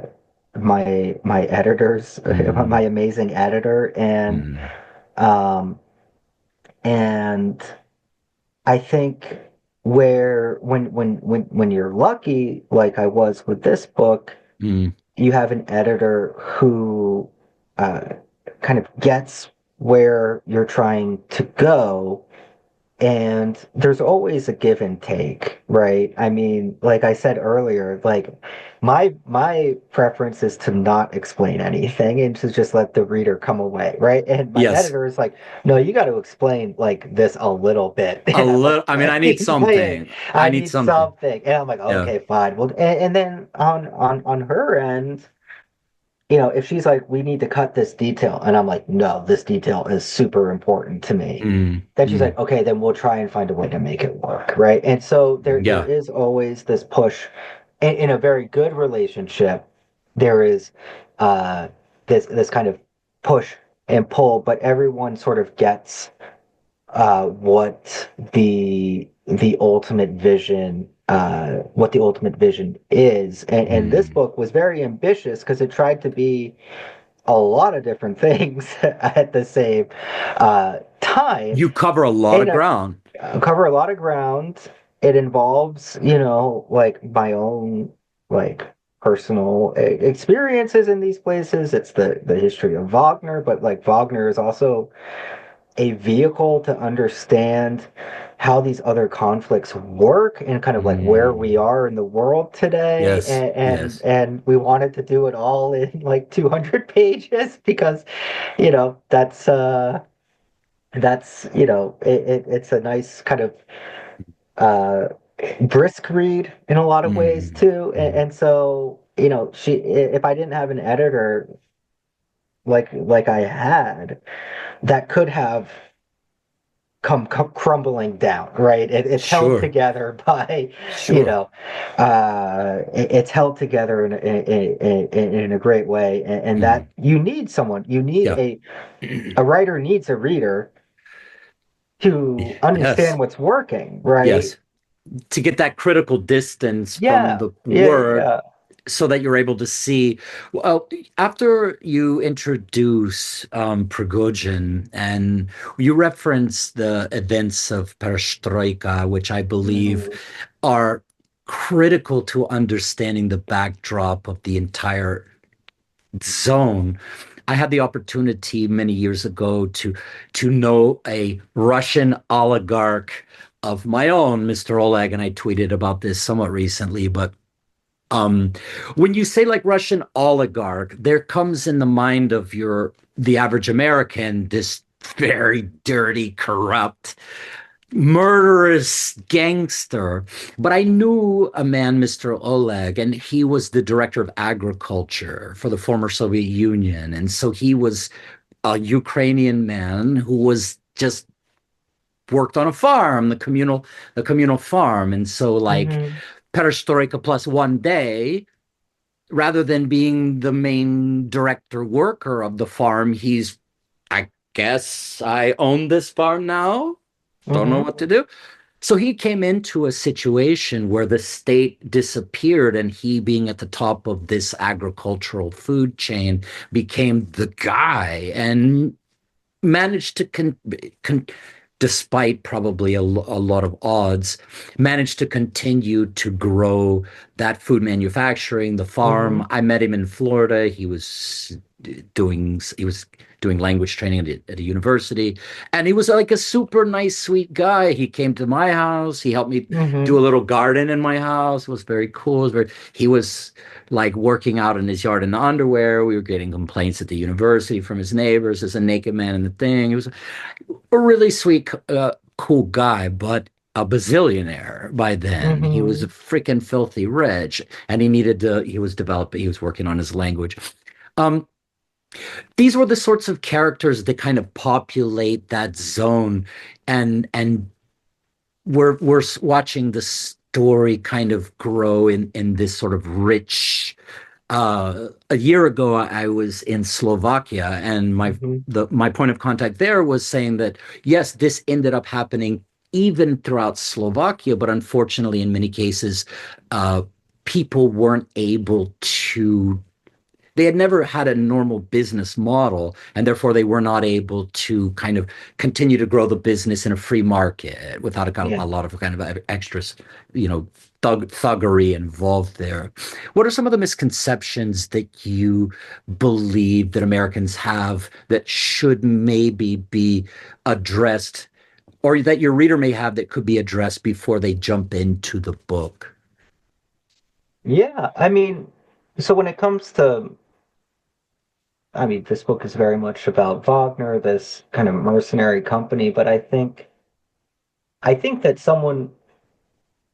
Speaker 2: my editors, my
Speaker 1: Mm,
Speaker 2: amazing editor,
Speaker 1: mm,
Speaker 2: um and I think where when you're lucky, like I was with this book,
Speaker 1: mm,
Speaker 2: you have an editor who uh, kind of gets where you're trying to go, and there's always a give and take, right? I mean, like I said earlier, like my preference is to not explain anything and to just let the reader come away, right? And my
Speaker 1: yes,
Speaker 2: editor is like, no, you got to explain like this a little bit.
Speaker 1: a
Speaker 2: And I'm like,
Speaker 1: little. I mean, I need
Speaker 2: yeah, yeah,
Speaker 1: something. I
Speaker 2: I
Speaker 1: need
Speaker 2: need
Speaker 1: something.
Speaker 2: something. And I'm like,
Speaker 1: Yeah.
Speaker 2: okay, fine. Well, and then on her end, if she's like, we need to cut this detail, and I'm like, no, this detail is super important to me.
Speaker 1: Mm,
Speaker 2: Then she's
Speaker 1: mm,
Speaker 2: like, okay, then we'll try and find a way to make it work, right? And so there
Speaker 1: yeah.
Speaker 2: is always this push in a very good relationship. There is uh, this kind of push and pull, but everyone sort of gets what the ultimate vision is. And this
Speaker 1: Mm.
Speaker 2: book was very ambitious because it tried to be a lot of different things at the same time.
Speaker 1: You cover a lot of
Speaker 2: And
Speaker 1: ground.
Speaker 2: cover a lot of ground. It involves, like my own like personal experiences in these places. It's the history of Wagner, but like Wagner is also a vehicle to understand how these other conflicts work and kind of like where we
Speaker 1: Mm.
Speaker 2: are in the world today,
Speaker 1: Yes,
Speaker 2: and
Speaker 1: yes.
Speaker 2: we wanted to do it all in like 200 pages because that's it's a nice kind of uh brisk read in a lot of ways
Speaker 1: Mm.
Speaker 2: too,
Speaker 1: Mm.
Speaker 2: and so she if I didn't have an editor like I had, that could have come crumbling down, right? It's held
Speaker 1: Sure,
Speaker 2: together by,
Speaker 1: sure.
Speaker 2: it's held together in a great way, and
Speaker 1: Mm.
Speaker 2: that you need someone, you need
Speaker 1: Yeah.
Speaker 2: a writer needs a reader to understand
Speaker 1: Yes,
Speaker 2: what's working, right?
Speaker 1: yes. To get that critical distance from
Speaker 2: Yeah,
Speaker 1: the
Speaker 2: yeah,
Speaker 1: word
Speaker 2: yeah.
Speaker 1: so that you're able to see. Well, after you introduce Prigozhin and you reference the events of Perestroika, which I believe
Speaker 2: Mhm,
Speaker 1: are critical to understanding the backdrop of the entire zone. I had the opportunity many years ago to know a Russian oligarch of my own, Mr. Oleg, and I tweeted about this somewhat recently. But um, when you say like Russian oligarch, there comes in the mind of the average American this very dirty, corrupt murderous gangster. But I knew a man, Mr. Oleg, and he was the director of agriculture for the former Soviet Union. And so he was a Ukrainian man who was just worked on a farm, the communal farm. And so like
Speaker 2: mhm,
Speaker 1: Perestroika plus one day, rather than being the main director worker of the farm, I guess I own this farm now. Don't know
Speaker 2: mhm,
Speaker 1: what to do. So he came into a situation where the state disappeared, and he, being at the top of this agricultural food chain, became the guy and managed to, despite probably a lot of odds, managed to continue to grow that food manufacturing, the farm.
Speaker 2: mhm,
Speaker 1: I met him in Florida. He was doing language training at a university, and he was like a super nice, sweet guy. He came to my house. He helped me do a
Speaker 2: mhm,
Speaker 1: little garden in my house. It was very cool. He was like working out in his yard in underwear. We were getting complaints at the university from his neighbors as a naked man in the thing. He was a really sweet, cool guy, but a bazillionaire by then. He was a
Speaker 2: mhm,
Speaker 1: freaking filthy rich, and he was working on his language. Um, These were the sorts of characters that kind of populate that zone, and we're watching the story kind of grow in this sort of rich. A year ago, I was in Slovakia, and
Speaker 2: Hmm.
Speaker 1: my point of contact there was saying that yes, this ended up happening even throughout Slovakia, but unfortunately, in many cases, uh, people weren't able to, they had never had a normal business model, and therefore they were not able to kind of continue to grow the business in a free market without
Speaker 2: Yeah.
Speaker 1: a lot of kind of extras, thuggery involved there. What are some of the misconceptions that you believe that Americans have that should maybe be addressed, or that your reader may have that could be addressed before they jump into the book?
Speaker 2: Yeah. I mean, so when it comes to, I mean, this book is very much about Wagner, this kind of mercenary company, but I think that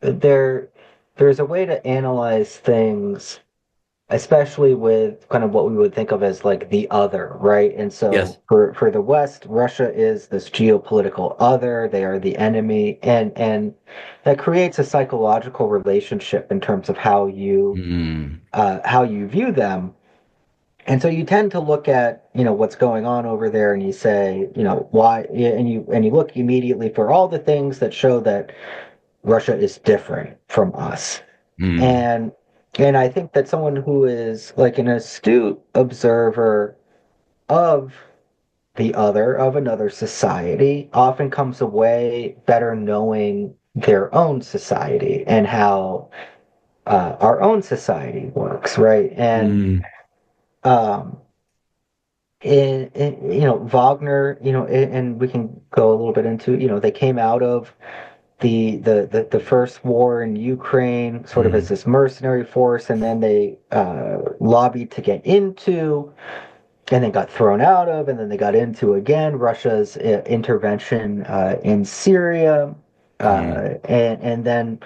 Speaker 2: there there's a way to analyze things, especially with kind of what we would think of as like the other, right? And
Speaker 1: Yes.
Speaker 2: so for the West, Russia is this geopolitical other, they are the enemy, and that creates a psychological relationship in terms of
Speaker 1: Mm,
Speaker 2: how you view them. And so you tend to look at, what's going on over there and you say, why, yeah, and you look immediately for all the things that show that Russia is different from us.
Speaker 1: mm,
Speaker 2: And and I think that someone who is like an astute observer of the other, of another society, often comes away better knowing their own society and how our own society works, right? And
Speaker 1: mm,
Speaker 2: um, Wagner, and we can go a little bit into, they came out of the first war in Ukraine sort of as
Speaker 1: mm,
Speaker 2: this mercenary force, and then they lobbied to get into, and then got thrown out of, and then they got into again Russia's intervention in Syria,
Speaker 1: mm.
Speaker 2: and then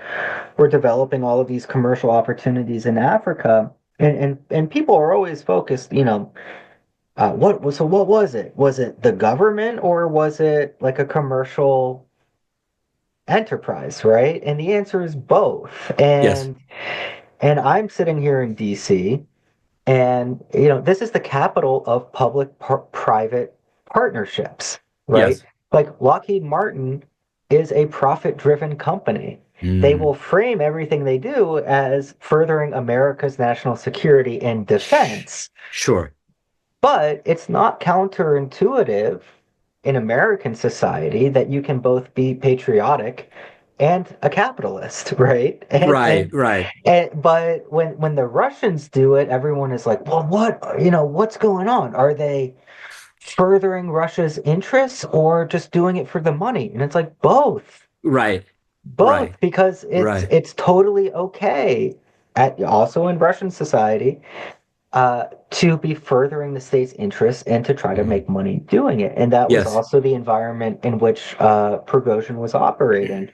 Speaker 2: we're developing all of these commercial opportunities in Africa, and people are always focused, what was it? Was it the government or was it like a commercial enterprise, right? And the answer is both.
Speaker 1: Yes.
Speaker 2: And I'm sitting here in DC, and this is the capital of public-private partnerships, right?
Speaker 1: Yes.
Speaker 2: Like Lockheed Martin is a profit-driven company. They will
Speaker 1: Mm.
Speaker 2: frame everything they do as furthering America's national security and defense.
Speaker 1: Sure.
Speaker 2: But it's not counterintuitive in American society that you can both be patriotic and a capitalist, right?
Speaker 1: Right. Right.
Speaker 2: But when the Russians do it, everyone is like, well, what's going on? Are they furthering Russia's interests or just doing it for the money? And it's like both.
Speaker 1: Right. Right.
Speaker 2: Both, because it's
Speaker 1: Right.
Speaker 2: it's totally okay also in Russian society to be furthering the state's interests and to try to
Speaker 1: Mm.
Speaker 2: make money doing it. And that was
Speaker 1: Yes.
Speaker 2: also the environment in which Prigozhin was operating.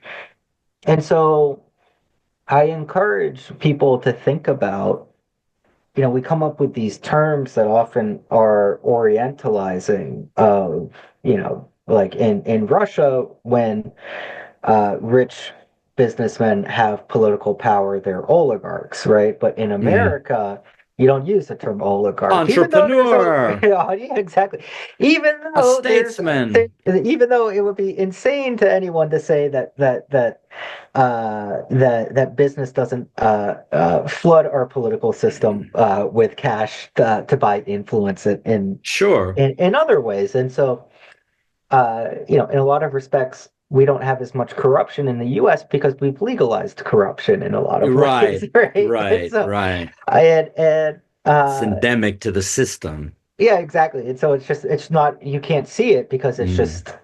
Speaker 2: And so I encourage people to think about, we come up with these terms that often are orientalizing of, like in Russia, when rich businessmen have political power, they're oligarchs, right? But in
Speaker 1: Mm.
Speaker 2: America, you don't use the term oligarch, even though there's a
Speaker 1: Entrepreneur.
Speaker 2: yeah, exactly. Even
Speaker 1: A
Speaker 2: though
Speaker 1: statesman.
Speaker 2: even though it would be insane to anyone to say that business doesn't flood our political system with cash to buy influence
Speaker 1: Sure.
Speaker 2: in other ways, and so in a lot of respects, we don't have as much corruption in the US because we've legalized corruption in a lot of ways,
Speaker 1: Right.
Speaker 2: right? And
Speaker 1: Right.
Speaker 2: so
Speaker 1: Right.
Speaker 2: I had, and
Speaker 1: It's endemic to the system.
Speaker 2: yeah, exactly. And so it's not, you can't see it because it's
Speaker 1: Mm.
Speaker 2: just,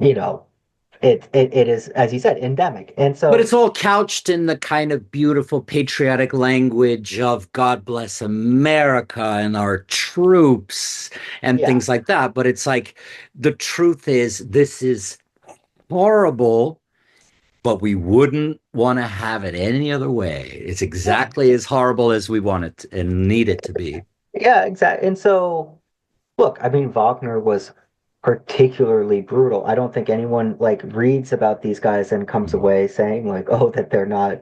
Speaker 2: it is, as you said, endemic. And
Speaker 1: But
Speaker 2: so,
Speaker 1: it's all couched in the kind of beautiful patriotic language of God bless America and our troops and
Speaker 2: yeah,
Speaker 1: things like that. But it's like the truth is, this is horrible, but we wouldn't want to have it any other way. It's
Speaker 2: yeah,
Speaker 1: exactly as horrible as we want it and need it to be.
Speaker 2: yeah, exactly. And so, Look, I mean, Wagner was particularly brutal. I don't think anyone like reads about these guys and comes
Speaker 1: Mm.
Speaker 2: away saying like, oh, that they're not,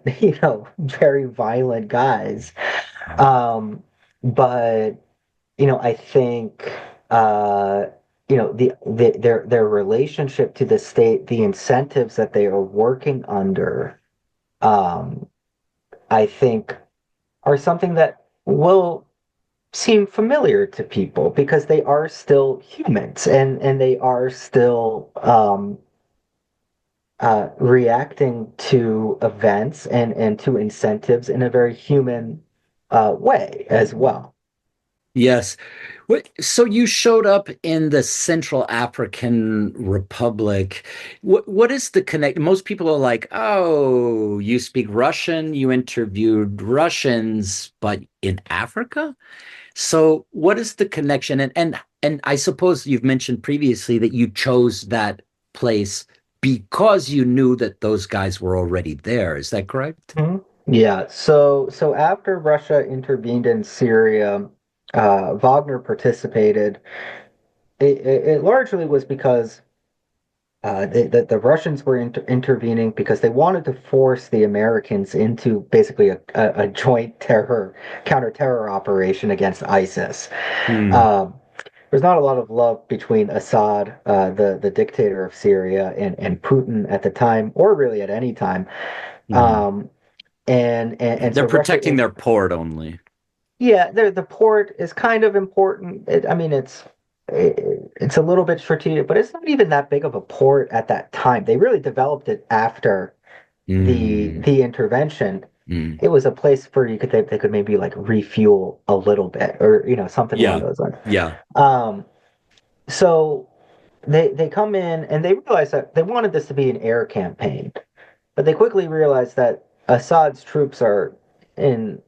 Speaker 2: very violent guys. Um, but I think their relationship to the state, the incentives that they are working under, um, I think are something that will seem familiar to people because they are still humans and they are still reacting to events and to incentives in a very human way as well.
Speaker 1: Yes. So you showed up in the Central African Republic. What is the connect? Most people are like, "Oh, you speak Russian, you interviewed Russians, but in Africa?" So what is the connection? And I suppose you've mentioned previously that you chose that place because you knew that those guys were already there. Is that correct?
Speaker 2: Mhm. Yeah, so after Russia intervened in Syria, Wagner participated. It largely was because the Russians were intervening because they wanted to force the Americans into basically a joint counter-terror operation against ISIS.
Speaker 1: Hmm.
Speaker 2: Um, there's not a lot of love between Assad, the dictator of Syria, and Putin at the time, or really at any time.
Speaker 1: Hmm.
Speaker 2: Um, and
Speaker 1: They're
Speaker 2: so Russia,
Speaker 1: protecting their port only.
Speaker 2: yeah, the port is kind of important. I mean, it's a little bit strategic, but it's not even that big of a port at that time. They really developed it after
Speaker 1: Hmm.
Speaker 2: the intervention.
Speaker 1: Hmm.
Speaker 2: It was a place where they could maybe like refuel a little bit, or something along
Speaker 1: Yeah.
Speaker 2: those lines.
Speaker 1: Yeah.
Speaker 2: Um, so they come in and they realize that they wanted this to be an air campaign. But they quickly realized that Assad's troops in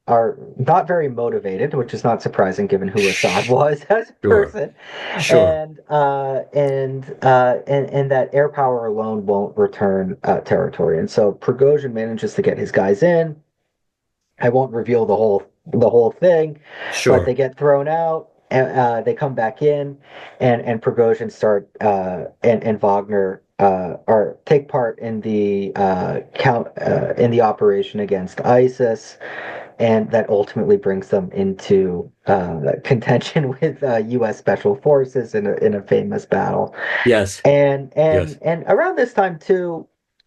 Speaker 2: are not very motivated, which is not surprising given who Assad was as a
Speaker 1: Sure.
Speaker 2: person,
Speaker 1: Sure.
Speaker 2: and that air power alone won't return territory. And so Prigozhin manages to get his guys in. I won't reveal the whole thing, but they
Speaker 1: Sure.
Speaker 2: get thrown out. And they come back in, and Prigozhin and Wagner are take part in the in the operation against ISIS, and that ultimately brings them into contention with U.S. Special Forces in a famous battle.
Speaker 1: Yes. Yes.
Speaker 2: And around this time too,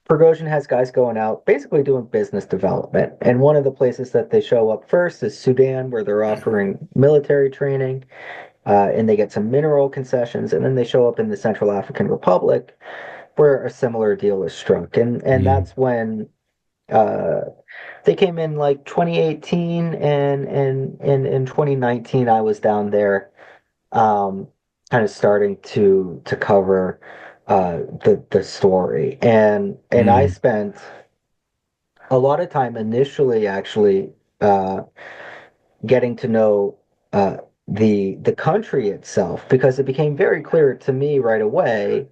Speaker 2: Prigozhin has guys going out basically doing business development. And one of the places that they show up first is Sudan, where they're offering military training, and they get some mineral concessions. And then they show up in the Central African Republic, where a similar deal is struck. And
Speaker 1: Mm.
Speaker 2: that's when uh, they came in like 2018, and in 2019 I was down there, um, kind of starting to cover the story, and I
Speaker 1: Mm.
Speaker 2: spent a lot of time initially actually uh, getting to know uh, the country itself because it became very clear to me right away,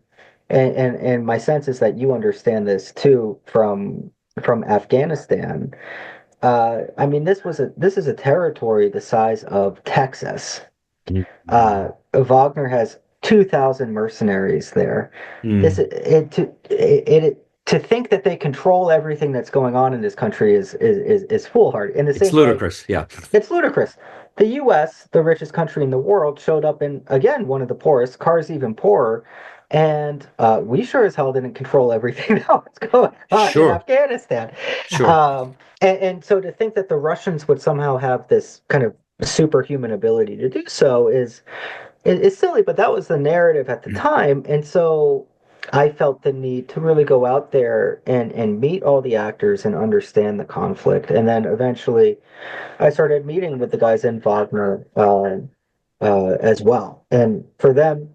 Speaker 2: and my sense is that you understand this too from Afghanistan. I mean, this is a territory the size of Texas.
Speaker 1: Mm.
Speaker 2: Wagner has 2,000 mercenaries there. This
Speaker 1: Mm.
Speaker 2: to think that they control everything that's going on in this country is foolhardy. In the
Speaker 1: It's
Speaker 2: same way,
Speaker 1: ludicrous. Yeah.
Speaker 2: it's ludicrous. The U.S., the richest country in the world, showed up in again one of the poorest, cars even poorer, and we sure as hell didn't control everything that was going on in
Speaker 1: Sure.
Speaker 2: Afghanistan.
Speaker 1: Sure.
Speaker 2: And so to think that the Russians would somehow have this kind of superhuman ability to do so is silly, but that was the narrative at the time. And so I felt the need to really go out there and meet all the actors and understand the conflict. And then eventually I started meeting with the guys in Wagner as well. And for them,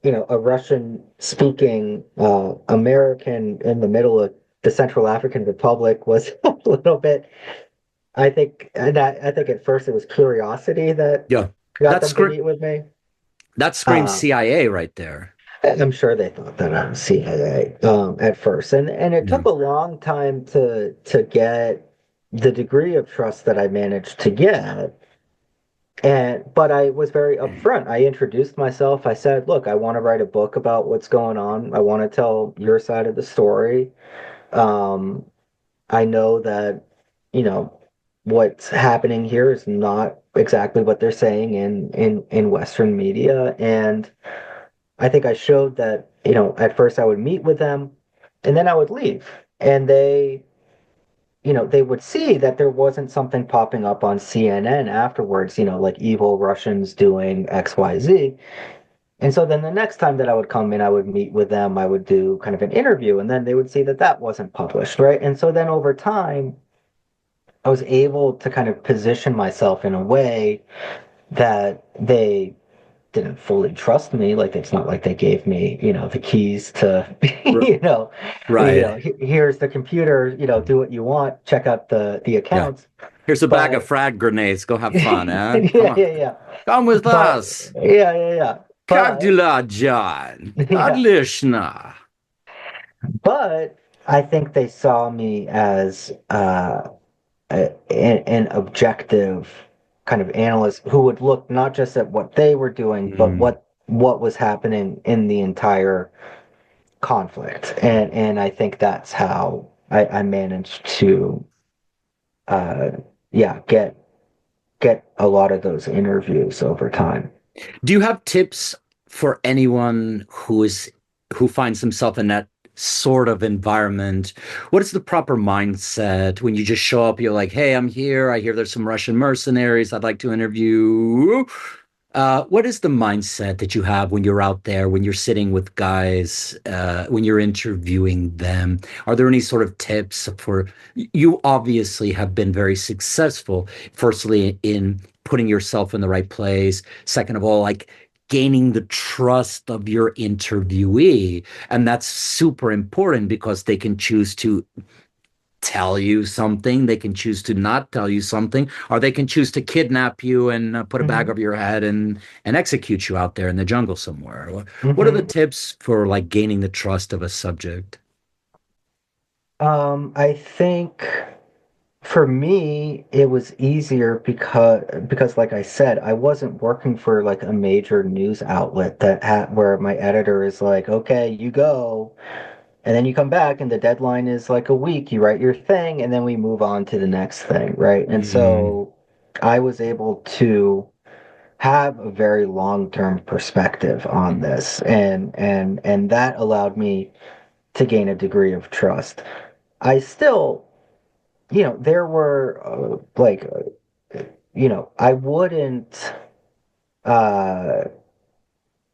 Speaker 2: a Russian speaking American in the middle of the Central African Republic was a little bit, I think at first it was curiosity that
Speaker 1: Yeah.
Speaker 2: got
Speaker 1: That
Speaker 2: them to
Speaker 1: scream
Speaker 2: meet with me.
Speaker 1: that screams
Speaker 2: Um,
Speaker 1: CIA right there.
Speaker 2: I'm sure they thought that I was CIA at first, and it
Speaker 1: Yeah.
Speaker 2: took a long time to get the degree of trust that I managed to get. But I was very upfront. I introduced myself. I said, look, I want to write a book about what's going on. I want to tell your side of the story. Um, I know that, you know, what's happening here is not exactly what they're saying in Western media. And I think I showed that, at first I would meet with them and then I would leave. And they would see that there wasn't something popping up on CNN afterwards, like evil Russians doing XYZ. And so then the next time that I would come in, I would meet with them, I would do kind of an interview, and then they would see that that wasn't published, right? And so then over time, I was able to kind of position myself in a way that they didn't fully trust me. Like it's not like they gave me, the keys to,
Speaker 1: R- right.
Speaker 2: here's the computer, do what you want, check out the
Speaker 1: Yeah.
Speaker 2: accounts.
Speaker 1: Here's a bag of
Speaker 2: But
Speaker 1: frag grenades. Go have fun, eh? Come
Speaker 2: yeah,
Speaker 1: on.
Speaker 2: yeah, yeah.
Speaker 1: Come with
Speaker 2: But
Speaker 1: us.
Speaker 2: yeah. But
Speaker 1: Kadila John.
Speaker 2: yeah,
Speaker 1: Adlishna.
Speaker 2: but I think they saw me as an objective kind of analyst who would look not just at what they were doing, but
Speaker 1: Mm.
Speaker 2: what was happening in the entire conflict. And I think that's how I managed to uh yeah, get a lot of those interviews over time.
Speaker 1: Do you have tips for anyone who finds himself in that sort of environment? What is the proper mindset when you just show up? You're like, "Hey, I'm here. I hear there's some Russian mercenaries. I'd like to interview." What is the mindset that you have when you're out there, when you're sitting with guys, when you're interviewing them? Are there any sort of tips for you? Obviously, have been very successful, firstly, in putting yourself in the right place. Second of all, like gaining the trust of your interviewee. And that's super important because they can choose to tell you something, they can choose to not tell you something, or they can choose to kidnap you and put a bag
Speaker 2: Hmm.
Speaker 1: over your head and execute you out there in the jungle somewhere. What are the
Speaker 2: Hmm.
Speaker 1: tips for like gaining the trust of a subject?
Speaker 2: I think for me, it was easier because like I said, I wasn't working for like a major news outlet that had where my editor is like, okay, you go, and then you come back and the deadline is like a week, you write your thing, and then we move on to the next thing, right? And
Speaker 1: Mm,
Speaker 2: so I was able to have a very long-term perspective on this, and that allowed me to gain a degree of trust. I still, there were I wouldn't uh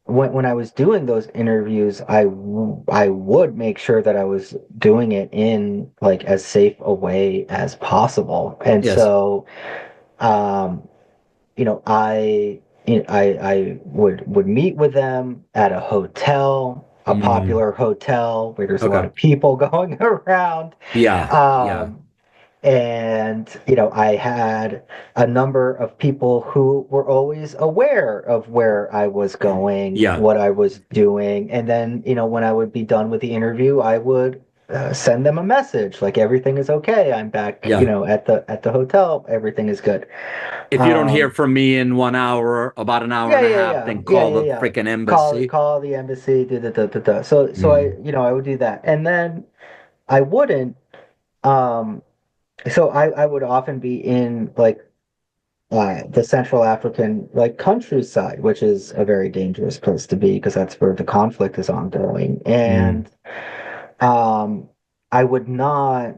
Speaker 2: when I was doing those interviews, I would make sure that I was doing it in like as safe a way as possible. And
Speaker 1: yes.
Speaker 2: so um I would meet with them at a hotel, a
Speaker 1: Mm,
Speaker 2: popular hotel where there's a lot
Speaker 1: okay.
Speaker 2: of people going around.
Speaker 1: Yeah. Yeah.
Speaker 2: Um, and, I had a number of people who were always aware of where I was going,
Speaker 1: Yeah.
Speaker 2: what I was doing. And then, when I would be done with the interview, I would send them a message like everything is okay. I'm back,
Speaker 1: Yeah.
Speaker 2: at the hotel. Everything is good.
Speaker 1: If you don't hear
Speaker 2: Um,
Speaker 1: from me in 1 hour, about an hour
Speaker 2: yeah,
Speaker 1: and a
Speaker 2: yeah,
Speaker 1: half,
Speaker 2: yeah,
Speaker 1: then
Speaker 2: yeah,
Speaker 1: call
Speaker 2: yeah,
Speaker 1: the
Speaker 2: yeah.
Speaker 1: freaking
Speaker 2: Call
Speaker 1: embassy.
Speaker 2: call the embassy. Da, da, da, da, da. So
Speaker 1: Mm,
Speaker 2: I would do that, and then I wouldn't. Um, so I would often be in like the Central African like countryside, which is a very dangerous place to be because that's where the conflict is ongoing,
Speaker 1: mm,
Speaker 2: and um, I would not.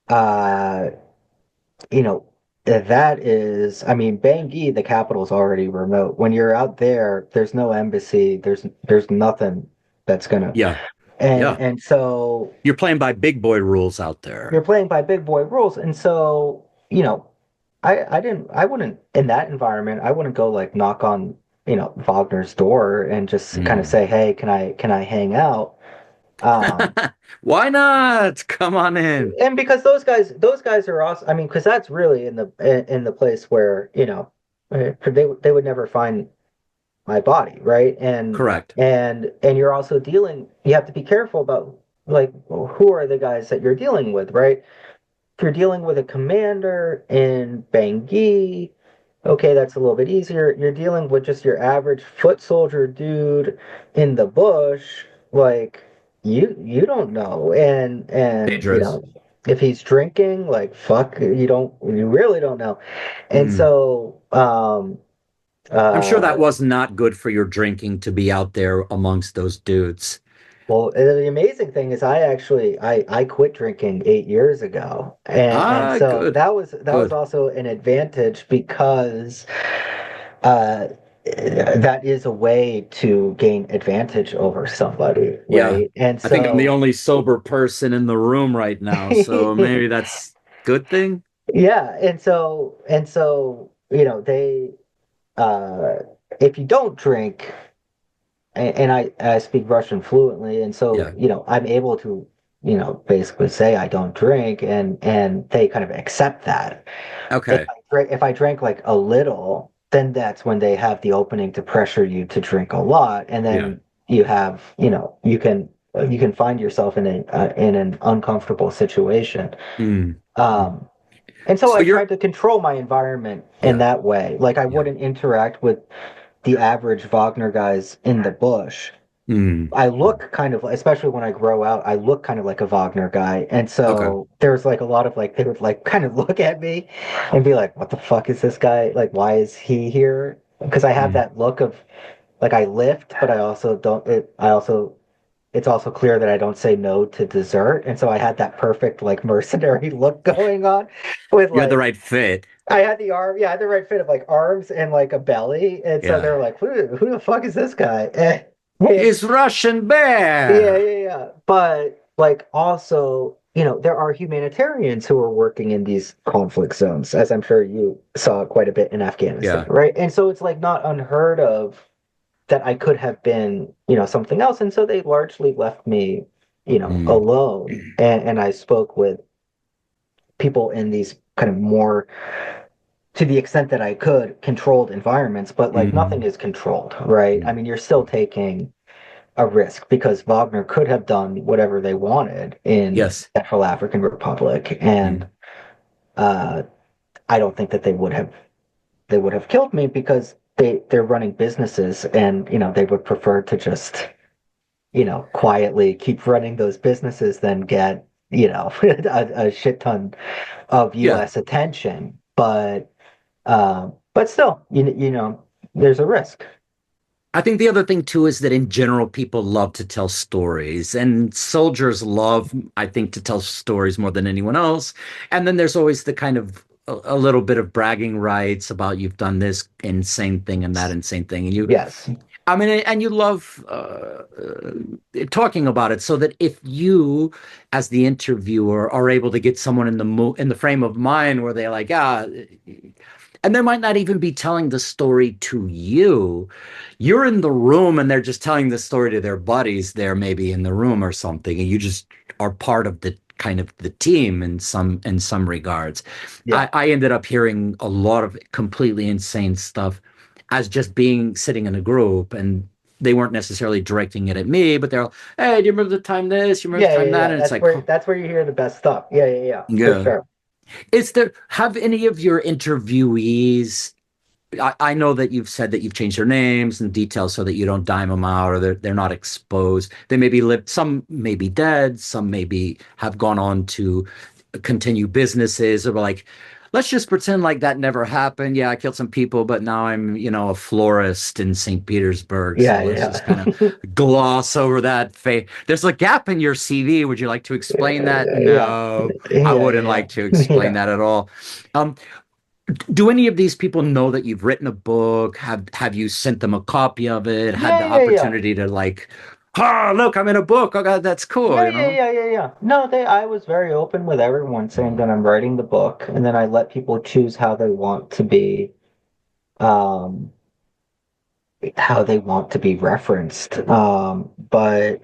Speaker 2: Uh, you know, that is, I mean, Bangui, the capital is already remote. When you're out there, there's no embassy. There's nothing that's gonna,
Speaker 1: yeah.
Speaker 2: and
Speaker 1: Yeah.
Speaker 2: and so
Speaker 1: You're playing by big boy rules out there.
Speaker 2: you're playing by big boy rules. And so, I wouldn't in that environment, I wouldn't go like knock on, Wagner's door and just kind of
Speaker 1: Mm.
Speaker 2: say, hey, can I hang out? Um,
Speaker 1: Why not? Come on in.
Speaker 2: and because those guys are awesome. I mean, because that's really in the place where they would never find my body, right? And
Speaker 1: Correct.
Speaker 2: and you're also dealing. You have to be careful about like who are the guys that you're dealing with, right? If you're dealing with a commander in Bangui, okay, that's a little bit easier. You're dealing with just your average foot soldier dude in the bush, like you don't know. And
Speaker 1: Dangerous.
Speaker 2: if he's drinking, like fuck, you really don't know. And
Speaker 1: Mm.
Speaker 2: so
Speaker 1: I'm sure
Speaker 2: uh
Speaker 1: that was not good for your drinking to be out there amongst those dudes.
Speaker 2: well, the amazing thing is I quit drinking 8 years ago. And
Speaker 1: Ah,
Speaker 2: so
Speaker 1: good,
Speaker 2: that was
Speaker 1: good.
Speaker 2: also an advantage because uh that is a way to gain advantage over somebody,
Speaker 1: Yeah.
Speaker 2: right? And
Speaker 1: I think I'm the
Speaker 2: so
Speaker 1: only sober person in the room right now, so maybe that's a good thing.
Speaker 2: yeah, and so they uh if you don't drink, and I speak Russian fluently, and so
Speaker 1: Yeah.
Speaker 2: I'm able to basically say I don't drink, and they kind of accept that.
Speaker 1: Okay.
Speaker 2: If I drank like a little, then that's when they have the opening to pressure you to drink a lot, and
Speaker 1: Yeah.
Speaker 2: then you can find yourself in an uncomfortable situation.
Speaker 1: Mm. Mm.
Speaker 2: Um, and so
Speaker 1: So
Speaker 2: I
Speaker 1: you're,
Speaker 2: tried to control my environment in
Speaker 1: yeah,
Speaker 2: that way. Like I
Speaker 1: yeah.
Speaker 2: wouldn't interact with the average Wagner guys in the bush.
Speaker 1: Mm.
Speaker 2: I
Speaker 1: Mm.
Speaker 2: look kind of, especially when I grow out, I look kind of like a Wagner guy. And
Speaker 1: Okay.
Speaker 2: so there's like a lot of like, they would like kind of look at me and be like, what the fuck is this guy? Like, why is he here? Because I have
Speaker 1: Mm.
Speaker 2: that look of like I lift, but I also don't, it's also clear that I don't say no to dessert. And so I had that perfect like mercenary look going on with
Speaker 1: You had the
Speaker 2: like,
Speaker 1: right fit.
Speaker 2: I had the arm, yeah, I had the right fit of like arms and like a belly. And so
Speaker 1: Yeah.
Speaker 2: they're like, who the fuck is this guy? And
Speaker 1: He's Russian
Speaker 2: yeah,
Speaker 1: bear.
Speaker 2: yeah, yeah. But like also, there are humanitarians who are working in these conflict zones, as I'm sure you saw quite a bit in Afghanistan,
Speaker 1: Yeah.
Speaker 2: right? And so it's like not unheard of that I could have been, something else. And so they largely left me,
Speaker 1: Mm.
Speaker 2: alone. And I spoke with people in these kind of more, to the extent that I could, controlled environments, but like nothing
Speaker 1: Mm.
Speaker 2: is controlled, right? I
Speaker 1: Mm.
Speaker 2: mean, you're still taking a risk because Wagner could have done whatever they wanted in
Speaker 1: Yes.
Speaker 2: Central African Republic, and
Speaker 1: Mm.
Speaker 2: uh, I don't think that they would have killed me because they're running businesses, and they would prefer to just quietly keep running those businesses than get a shit ton of
Speaker 1: Yeah.
Speaker 2: U.S. attention. But still, there's a risk.
Speaker 1: I think the other thing too is that in general, people love to tell stories, and soldiers love, I think, to tell stories more than anyone else. And then there's always the kind of a little bit of bragging rights about you've done this insane thing and that insane thing, and
Speaker 2: Yes.
Speaker 1: I mean, and you love talking about it, so that if you, as the interviewer, are able to get someone in in the frame of mind where they're like, and they might not even be telling the story to you. You're in the room and they're just telling the story to their buddies there, maybe in the room or something, and you just are part of the kind of the team in some regards.
Speaker 2: Yeah.
Speaker 1: I ended up hearing a lot of completely insane stuff as just being sitting in a group, and they weren't necessarily directing it at me, but they're, hey, do you remember the time this? You remember the
Speaker 2: Yeah,
Speaker 1: time
Speaker 2: yeah,
Speaker 1: that?
Speaker 2: yeah.
Speaker 1: And it's like, huh,
Speaker 2: That's where you hear the best stuff. Yeah, yeah, yeah, for
Speaker 1: yeah.
Speaker 2: sure.
Speaker 1: Is there, have any of your interviewees, I know that you've said that you've changed their names and details so that you don't dime them out, or they're not exposed. They may be lived, some may be dead, some maybe have gone on to continue businesses, or like, let's just pretend like that never happened. Yeah, I killed some people, but now I'm, a florist in St. Petersburg.
Speaker 2: Yeah,
Speaker 1: So let's just kind of
Speaker 2: yeah.
Speaker 1: gloss over that. There's a gap in your CV. Would you like to explain that?
Speaker 2: Yeah,
Speaker 1: No, I
Speaker 2: yeah,
Speaker 1: wouldn't
Speaker 2: yeah,
Speaker 1: like to explain
Speaker 2: yeah.
Speaker 1: that at all. Um, do any of these people know that you've written a book? Have you sent them a copy of it? Had
Speaker 2: Yeah,
Speaker 1: the
Speaker 2: yeah, yeah.
Speaker 1: opportunity to like, oh, look, I'm in a book. Oh God, that's cool,
Speaker 2: Yeah,
Speaker 1: you
Speaker 2: yeah,
Speaker 1: know?
Speaker 2: yeah, yeah, yeah. No, I was very open with everyone saying that I'm writing the book, and then I let people choose um, how they want to be referenced. But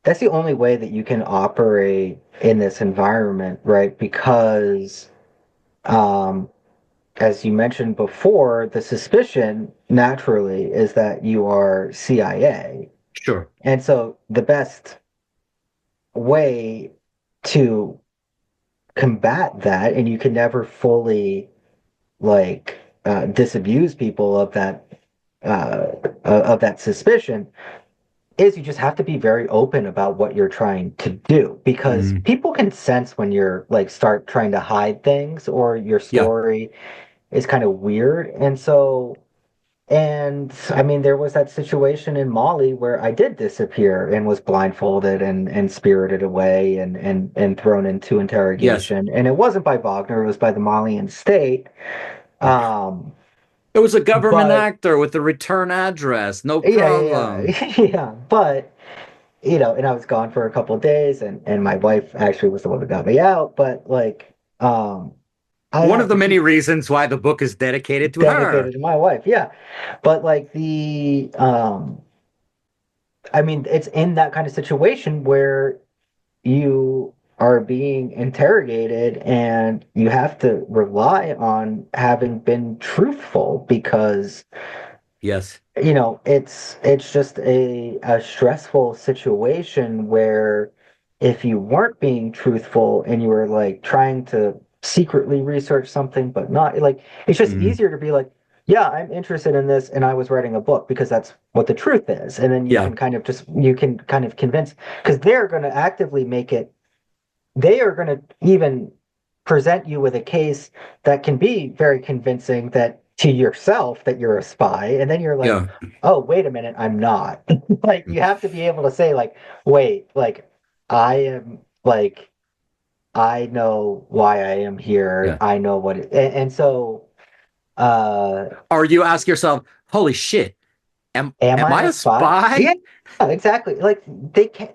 Speaker 2: that's the only way that you can operate in this environment, right? Because, um, as you mentioned before, the suspicion naturally is that you are CIA.
Speaker 1: Sure.
Speaker 2: And so the best way to combat that, and you can never fully like disabuse people of that suspicion is you just have to be very open about what you're trying to do, because
Speaker 1: Mm.
Speaker 2: people can sense when you're like start trying to hide things or your
Speaker 1: Yeah.
Speaker 2: story is kind of weird. And so, and I mean, there was that situation in Mali where I did disappear and was blindfolded and spirited away and thrown into
Speaker 1: Yes.
Speaker 2: interrogation. And it wasn't by Wagner, it was by the Malian state. Um,
Speaker 1: It was a government
Speaker 2: but
Speaker 1: actor with a return address. No
Speaker 2: yeah,
Speaker 1: problem.
Speaker 2: yeah. But and I was gone for a couple of days, and my wife actually was the one that got me out. But like, I
Speaker 1: One of
Speaker 2: have
Speaker 1: the
Speaker 2: to
Speaker 1: many
Speaker 2: keep
Speaker 1: reasons why the book is dedicated to her.
Speaker 2: dedicated to my wife. Yeah, but like I mean, it's in that kind of situation where you are being interrogated and you have to rely on having been truthful because
Speaker 1: Yes.
Speaker 2: it's just a stressful situation where if you weren't being truthful and you were like trying to secretly research something but not like it's just
Speaker 1: Mm.
Speaker 2: easier to be like, yeah, I'm interested in this and I was writing a book because that's what the truth is. And then
Speaker 1: Yeah.
Speaker 2: you can kind of convince, because they're going to actively make it, they are going to even present you with a case that can be very convincing that to yourself that you're a spy, and then you're like,
Speaker 1: Yeah.
Speaker 2: oh, wait a minute, I'm not. Like you have to be able to say like, wait, like I am like I know why I am here.
Speaker 1: Yeah.
Speaker 2: I know what and so uh
Speaker 1: Or you ask yourself, holy shit,
Speaker 2: am
Speaker 1: am
Speaker 2: I
Speaker 1: I
Speaker 2: a
Speaker 1: a
Speaker 2: spy?
Speaker 1: spy?
Speaker 2: Yeah, exactly. Like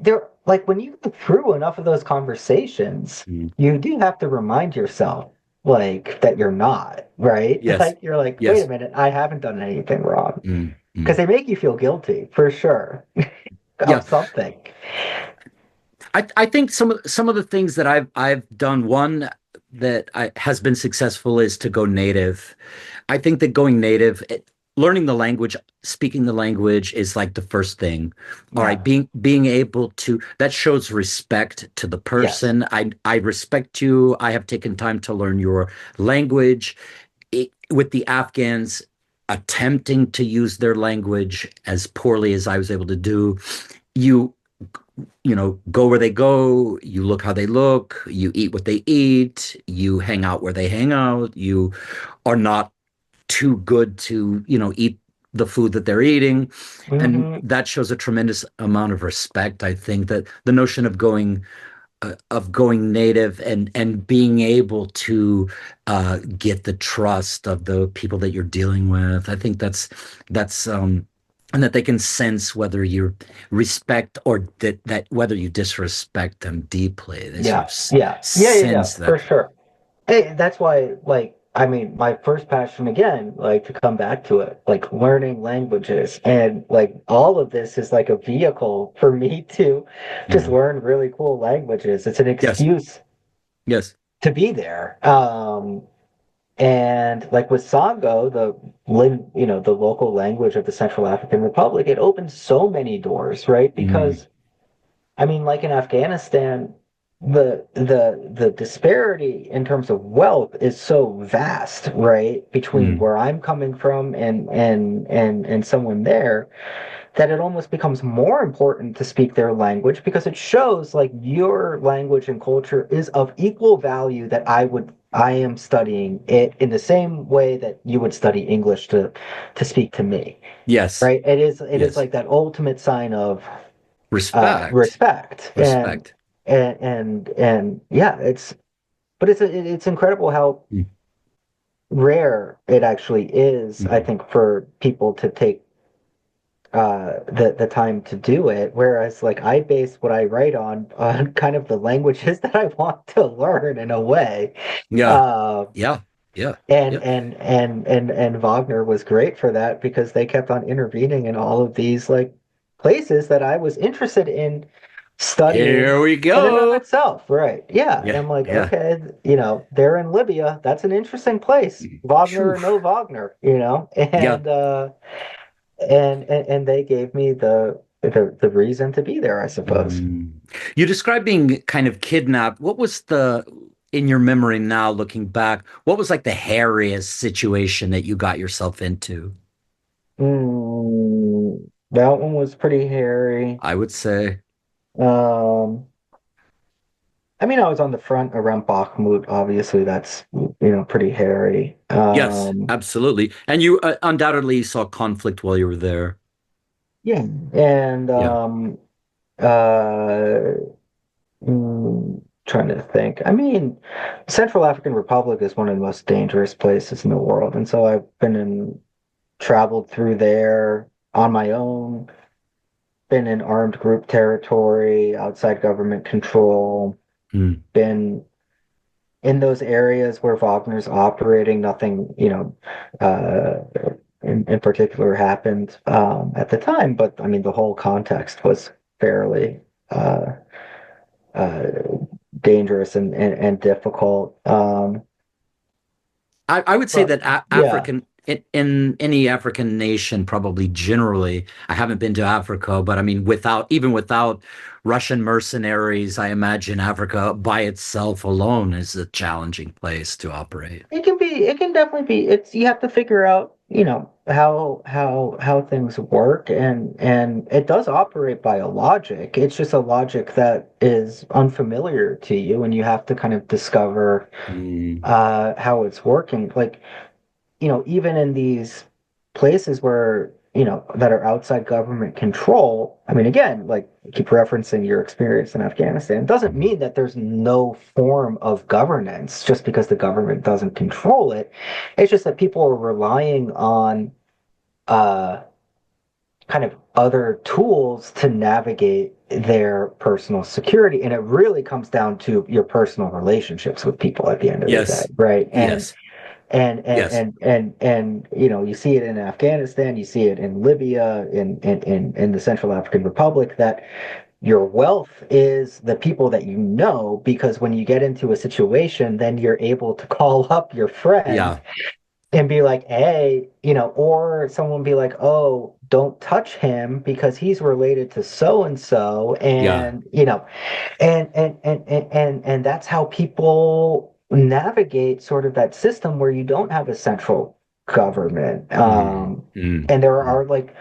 Speaker 2: they're like when you go through enough of those conversations,
Speaker 1: Mm.
Speaker 2: you do have to remind yourself like that you're not, right?
Speaker 1: Yes.
Speaker 2: Like you're like, wait a
Speaker 1: Yes.
Speaker 2: minute, I haven't done anything wrong.
Speaker 1: Mm.
Speaker 2: Because
Speaker 1: Mm.
Speaker 2: they make you feel guilty for sure
Speaker 1: Yeah.
Speaker 2: of something.
Speaker 1: I think some of the things that I've done, one that has been successful is to go native. I think that going native, learning the language, speaking the language is like the first thing. All right,
Speaker 2: Yeah.
Speaker 1: being able to, that shows respect to the
Speaker 2: Yes.
Speaker 1: person. I respect you. I have taken time to learn your language. With the Afghans, attempting to use their language as poorly as I was able to do, you go where they go, you look how they look, you eat what they eat, you hang out where they hang out, you are not too good to, eat the food that they're eating. And
Speaker 2: Hmm.
Speaker 1: that shows a tremendous amount of respect. I think that the notion of going native and being able to get the trust of the people that you're dealing with. I think that's and that they can sense whether you respect or that whether you disrespect them deeply. They sort
Speaker 2: Yeah.
Speaker 1: of
Speaker 2: Yeah. Yeah. Yeah. Yeah.
Speaker 1: sense
Speaker 2: For
Speaker 1: that.
Speaker 2: sure. Hey, that's why, like, I mean, my first passion again, like to come back to it, like learning languages and like all of this is like a vehicle for me to just
Speaker 1: Mhm.
Speaker 2: learn really cool languages. It's an
Speaker 1: Yes,
Speaker 2: excuse
Speaker 1: yes.
Speaker 2: to be there. And like with Sango, the local language of the Central African Republic, it opens so many doors, right?
Speaker 1: Mm.
Speaker 2: Because I mean, like in Afghanistan, the disparity in terms of wealth is so vast, right? Between
Speaker 1: Mm.
Speaker 2: where I'm coming from and someone there, that it almost becomes more important to speak their language because it shows like your language and culture is of equal value that I am studying it in the same way that you would study English to speak to me,
Speaker 1: Yes,
Speaker 2: right? It is
Speaker 1: yes.
Speaker 2: like that ultimate sign of
Speaker 1: Respect,
Speaker 2: respect
Speaker 1: respect.
Speaker 2: and yeah, it's incredible how
Speaker 1: Mm.
Speaker 2: rare it actually is, I
Speaker 1: Mm.
Speaker 2: think, for people to take the time to do it, whereas like I base what I write on kind of the languages that I want to learn in a way.
Speaker 1: Yeah,
Speaker 2: uh
Speaker 1: yeah, yeah,
Speaker 2: and
Speaker 1: yeah.
Speaker 2: Wagner was great for that because they kept on intervening in all of these like places that I was interested in studying
Speaker 1: Here we
Speaker 2: in and of
Speaker 1: go.
Speaker 2: itself, right? Yeah, and
Speaker 1: Yeah,
Speaker 2: I'm like,
Speaker 1: yeah.
Speaker 2: okay, they're in Libya. That's an interesting place. Wagner
Speaker 1: Phew.
Speaker 2: or no Wagner,
Speaker 1: Yeah.
Speaker 2: and they gave me the reason to be there, I suppose.
Speaker 1: Mm. You described being kind of kidnapped. What was the? in your memory now, looking back, what was like the hairiest situation that you got yourself into?
Speaker 2: That one was pretty hairy.
Speaker 1: I would say.
Speaker 2: Um, I mean, I was on the front around Bakhmut. Obviously, that's, pretty hairy.
Speaker 1: Yes, absolutely. And you undoubtedly saw conflict while you were there.
Speaker 2: Yeah. And
Speaker 1: Yeah.
Speaker 2: uh, trying to think. I mean, Central African Republic is one of the most dangerous places in the world, and so I've been traveled through there on my own, been in armed group territory, outside government control,
Speaker 1: Mm.
Speaker 2: been in those areas where Wagner's operating. Nothing, uh, in particular happened at the time, but I mean, the whole context was fairly uh, uh, dangerous and difficult.
Speaker 1: I would say
Speaker 2: But
Speaker 1: that
Speaker 2: yeah,
Speaker 1: African in any African nation, probably generally, I haven't been to Africa, but I mean, even without Russian mercenaries, I imagine Africa by itself alone is a challenging place to operate.
Speaker 2: it can definitely be. It's you have to figure out, how things work, and it does operate by a logic. It's just a logic that is unfamiliar to you, and you have to kind of discover
Speaker 1: Mm.
Speaker 2: how it's working. Like, even in these places where, that are outside government control, I mean, again, like, keep referencing your experience in Afghanistan, doesn't mean that there's no form of governance just because the government doesn't control it. It's just that people are relying on uh, kind of other tools to navigate their personal security. And it really comes down to your personal relationships with people at the end of the day,
Speaker 1: Yes,
Speaker 2: right? And
Speaker 1: yes,
Speaker 2: and and
Speaker 1: yes.
Speaker 2: and and and you see it in Afghanistan, you see it in Libya, in the Central African Republic, that your wealth is the people that you know, because when you get into a situation, then you're able to call up your friend
Speaker 1: Yeah,
Speaker 2: and be like, hey, or someone be like, oh, don't touch him because he's related to so and so,
Speaker 1: yeah.
Speaker 2: and and that's how people navigate sort of that system where you don't have a central government.
Speaker 1: Mm, mm,
Speaker 2: And there
Speaker 1: mm.
Speaker 2: are like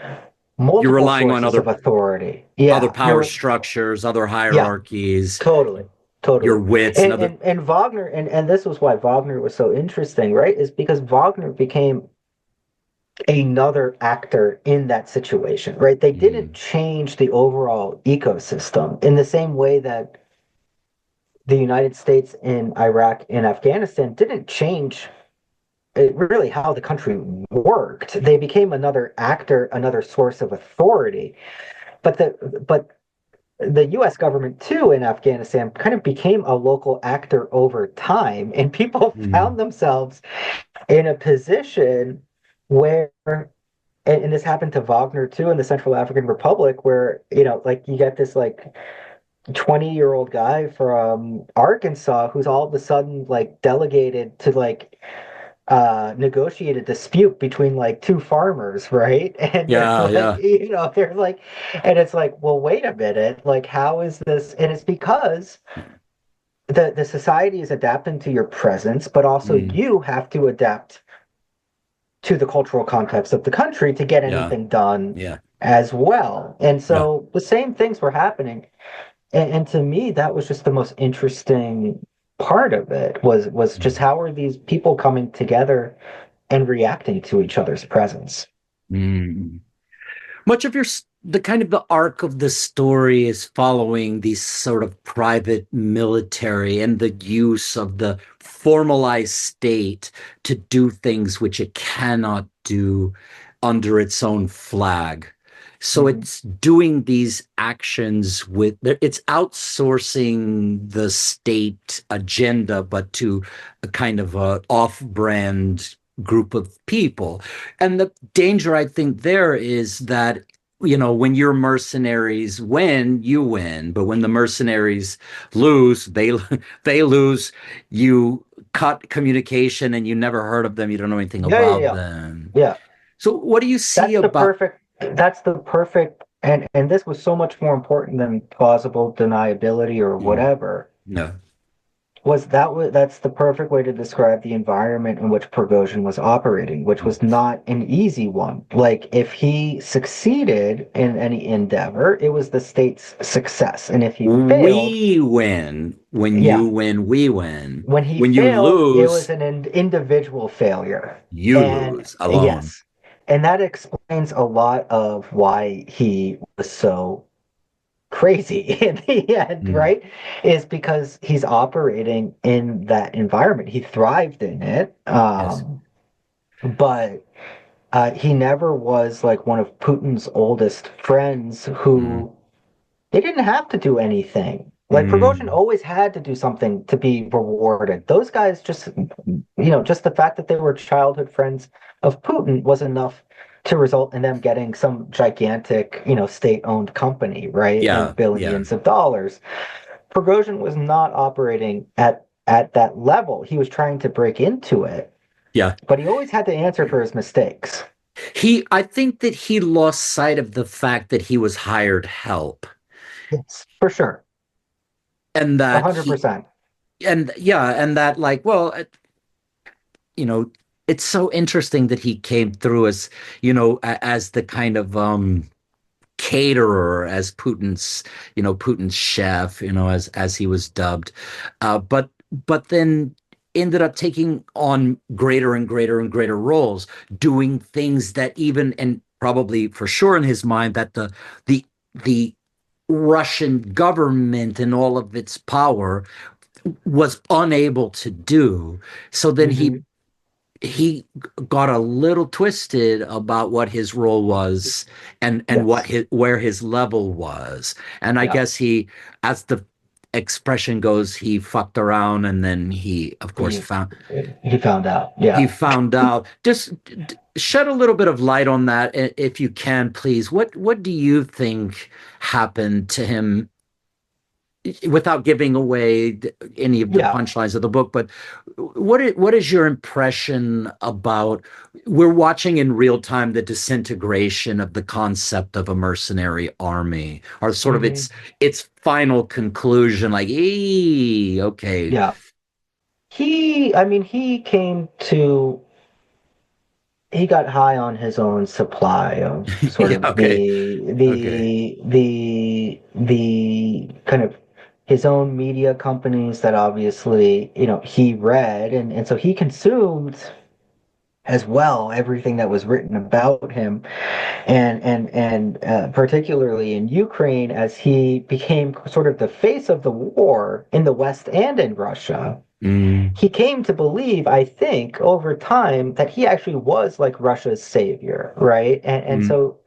Speaker 1: You're
Speaker 2: multiple
Speaker 1: relying on
Speaker 2: sources of authority.
Speaker 1: other
Speaker 2: Yeah,
Speaker 1: power structures, other
Speaker 2: yeah,
Speaker 1: hierarchies,
Speaker 2: totally, totally.
Speaker 1: your wits and other.
Speaker 2: And Wagner, and this was why Wagner was so interesting, right? Is because Wagner became another actor in that situation, right? They didn't
Speaker 1: Mm,
Speaker 2: change the overall ecosystem in the same way that the United States in Iraq and Afghanistan didn't change really how the country worked. They became another actor, another source of authority. But the US government too in Afghanistan kind of became a local actor over time, and people
Speaker 1: mm,
Speaker 2: found themselves in a position where, and this happened to Wagner too in the Central African Republic, where, like, you get this like 20-year-old guy from Arkansas who's all of a sudden like delegated to like negotiate a dispute between like two farmers, right? And they're
Speaker 1: yeah,
Speaker 2: like,
Speaker 1: yeah.
Speaker 2: they're like, and it's like, well, wait a minute, like, how is this? And it's because the society is adapting to your presence, but also
Speaker 1: Mm,
Speaker 2: you have to adapt to the cultural context of the country to get
Speaker 1: yeah,
Speaker 2: anything done
Speaker 1: yeah,
Speaker 2: as well. And
Speaker 1: yeah.
Speaker 2: so the same things were happening. And to me, that was just the most interesting part of it, was just
Speaker 1: Mm,
Speaker 2: how are these people coming together and reacting to each other's presence.
Speaker 1: mm. Much of the kind of the arc of the story is following these sort of private military and the use of the formalized state to do things which it cannot do under its own flag. So
Speaker 2: Mhm.
Speaker 1: it's doing these actions it's outsourcing the state agenda, but to a kind of a off-brand group of people. And the danger, I think, there is that, when your mercenaries win, you win. But when the mercenaries lose, they lose. You cut communication and you never heard of them. You don't know anything
Speaker 2: Yeah, yeah,
Speaker 1: about
Speaker 2: yeah.
Speaker 1: them.
Speaker 2: Yeah.
Speaker 1: So what do you see
Speaker 2: That's the
Speaker 1: about?
Speaker 2: perfect, that's the perfect, and this was so much more important than plausible deniability or
Speaker 1: Mm,
Speaker 2: whatever.
Speaker 1: no.
Speaker 2: that's the perfect way to describe the environment in which Prigozhin was operating, which was not an easy one. Like if he succeeded in any endeavor, it was the state's success, and if he failed,
Speaker 1: We win. When you
Speaker 2: yeah,
Speaker 1: win, we win.
Speaker 2: when he
Speaker 1: When you
Speaker 2: failed, it was
Speaker 1: lose,
Speaker 2: an individual failure.
Speaker 1: you
Speaker 2: And
Speaker 1: lose alone.
Speaker 2: yes, and that explains a lot of why he was so crazy in the end,
Speaker 1: Mm,
Speaker 2: right? Is because he's operating in that environment. He thrived in it,
Speaker 1: yes.
Speaker 2: but he never was like one of Putin's oldest friends
Speaker 1: Mm,
Speaker 2: who they didn't have to do anything. Like Prigozhin
Speaker 1: mm,
Speaker 2: always had to do something to be rewarded. Those guys just, just the fact that they were childhood friends of Putin was enough to result in them getting some gigantic, state-owned company, right? And
Speaker 1: yeah, yeah,
Speaker 2: billions of dollars. Prigozhin was not operating at that level. He was trying to break into it,
Speaker 1: yeah.
Speaker 2: but he always had to answer for his mistakes.
Speaker 1: I think that he lost sight of the fact that he was hired help,
Speaker 2: Yes, for sure.
Speaker 1: and
Speaker 2: A
Speaker 1: that
Speaker 2: hundred
Speaker 1: he,
Speaker 2: percent.
Speaker 1: and yeah, and that like, well, you know, it's so interesting that he came through as, as the kind of caterer, as Putin's chef, as he was dubbed, but then ended up taking on greater and greater and greater roles, doing things that even, and probably for sure in his mind, that the Russian government and all of its power was unable to do. So then
Speaker 2: Hmm.
Speaker 1: he got a little twisted about what his role was, and what
Speaker 2: Yes.
Speaker 1: his where his level was. And I
Speaker 2: Yeah.
Speaker 1: guess as the expression goes, he fucked around, and then he of course
Speaker 2: He he found out. Yeah.
Speaker 1: found out. Just shed a little bit of light on that, if you can, please. What do you think happened to him, without giving away any of the
Speaker 2: Yeah.
Speaker 1: punchlines of the book? But what is your impression about, we're watching in real time the disintegration of the concept of a mercenary army, or sort of
Speaker 2: Hmm.
Speaker 1: its final conclusion, like, okay.
Speaker 2: Yeah. I mean, he got high on his own supply of sort
Speaker 1: Yeah,
Speaker 2: of
Speaker 1: okay, okay,
Speaker 2: the kind of his own media companies that obviously, he read and so he consumed as well everything that was written about him and particularly in Ukraine as he became sort of the face of the war in the West and in Russia.
Speaker 1: mm,
Speaker 2: He came to believe, I think, over time that he actually was like Russia's savior, right? And
Speaker 1: mm,
Speaker 2: so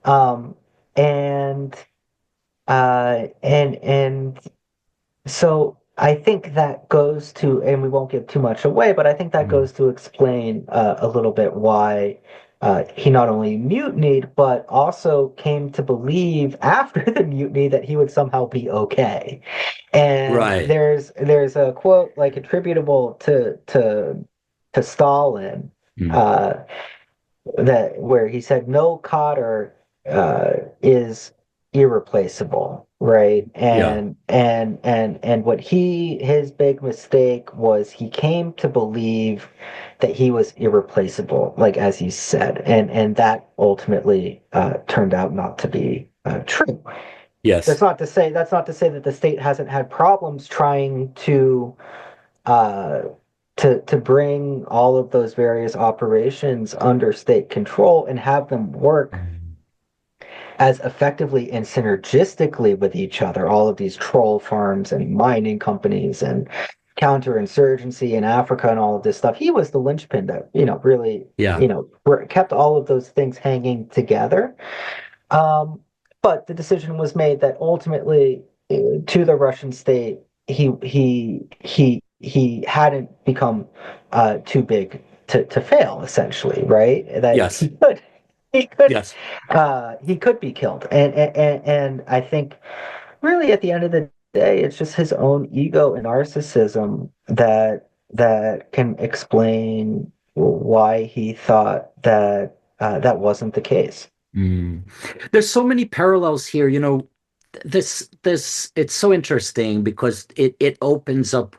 Speaker 2: um and and so I think that goes to, and we won't give too much away, but I think that
Speaker 1: mm.
Speaker 2: goes to explain a little bit why he not only mutinied, but also came to believe after the mutiny that he would somehow be okay. And
Speaker 1: Right.
Speaker 2: there's a quote like attributable to Stalin,
Speaker 1: Mm,
Speaker 2: uh, that where he said no cotter is irreplaceable, right?
Speaker 1: yeah.
Speaker 2: And what his big mistake was he came to believe that he was irreplaceable, like as he said, and that ultimately turned out not to be true.
Speaker 1: Yes.
Speaker 2: That's not to say that the state hasn't had problems trying uh, to bring all of those various operations under state control and have them work
Speaker 1: Mm,
Speaker 2: as effectively and synergistically with each other. All of these troll farms and mining companies and counterinsurgency in Africa and all of this stuff. He was the linchpin that really
Speaker 1: yeah.
Speaker 2: kept all of those things hanging together. Um, but the decision was made that ultimately, to the Russian state, he hadn't become too big to fail, essentially, right? That
Speaker 1: Yes.
Speaker 2: he could
Speaker 1: Yes.
Speaker 2: he could be killed, and I think really at the end of the day, it's just his own ego and narcissism that can explain why he thought that that wasn't the case.
Speaker 1: Mm. There's so many parallels here. This it's so interesting because it opens up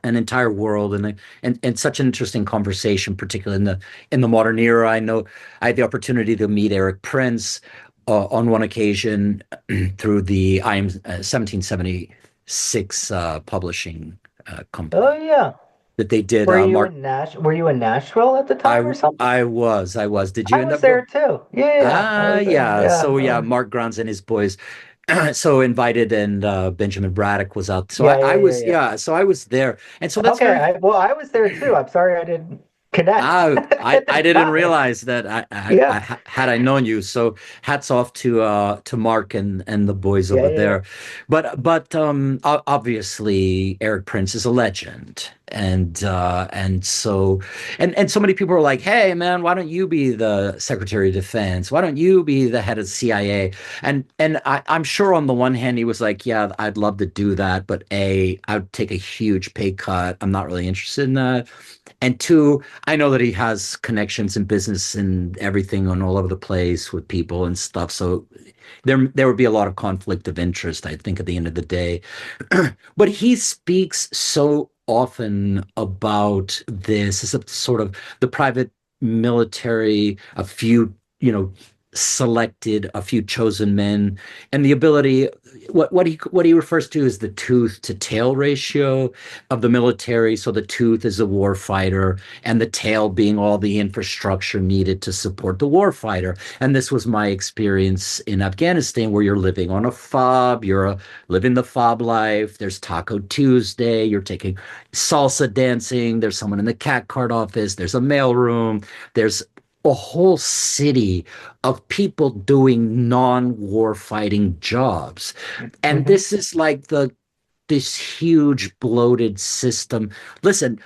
Speaker 1: an entire world, and such an interesting conversation, particularly in the modern era. I know I had the opportunity to meet Erik Frens on one occasion through the I am 1776 publishing
Speaker 2: Oh
Speaker 1: company
Speaker 2: yeah.
Speaker 1: that they did. Mark,
Speaker 2: Were you in Nashville at the time or something?
Speaker 1: I was. Did you
Speaker 2: I
Speaker 1: end
Speaker 2: was
Speaker 1: up
Speaker 2: there
Speaker 1: going?
Speaker 2: too. Yeah, yeah, I was there.
Speaker 1: Yeah.
Speaker 2: Yeah.
Speaker 1: So yeah, Mark Grants and his boys so invited, and Benjamin Braddock was out. So
Speaker 2: Yeah, yeah,
Speaker 1: I
Speaker 2: yeah,
Speaker 1: was,
Speaker 2: yeah.
Speaker 1: yeah, so I was there. And so that's
Speaker 2: Okay,
Speaker 1: very
Speaker 2: well, I was there too. I'm sorry I didn't connect
Speaker 1: I
Speaker 2: at the
Speaker 1: didn't
Speaker 2: time.
Speaker 1: realize that
Speaker 2: Yeah,
Speaker 1: had I known you. So hats off to Mark and the boys
Speaker 2: yeah,
Speaker 1: over
Speaker 2: yeah,
Speaker 1: there. But obviously Erik Prince is a legend. And so and so many people are like, hey man, why don't you be the Secretary of Defense? Why don't you be the head of the CIA? And I'm sure on the one hand he was like, yeah, I'd love to do that, but I'd take a huge pay cut. I'm not really interested in that. And two, I know that he has connections in business and everything on all over the place with people and stuff. So there would be a lot of conflict of interest, I think, at the end of the day. But he speaks so often about this as a sort of the private military, a few, selected, a few chosen men, and the ability, what he refers to as the tooth to tail ratio of the military. So the tooth is a war fighter, and the tail being all the infrastructure needed to support the war fighter. And this was my experience in Afghanistan, where you're living on a fob, living the fob life. There's Taco Tuesday, you're taking salsa dancing, there's someone in the cat card office, there's a mail room, there's a whole city of people doing non-war fighting jobs. And
Speaker 2: hmm
Speaker 1: this is like this huge bloated system. Listen,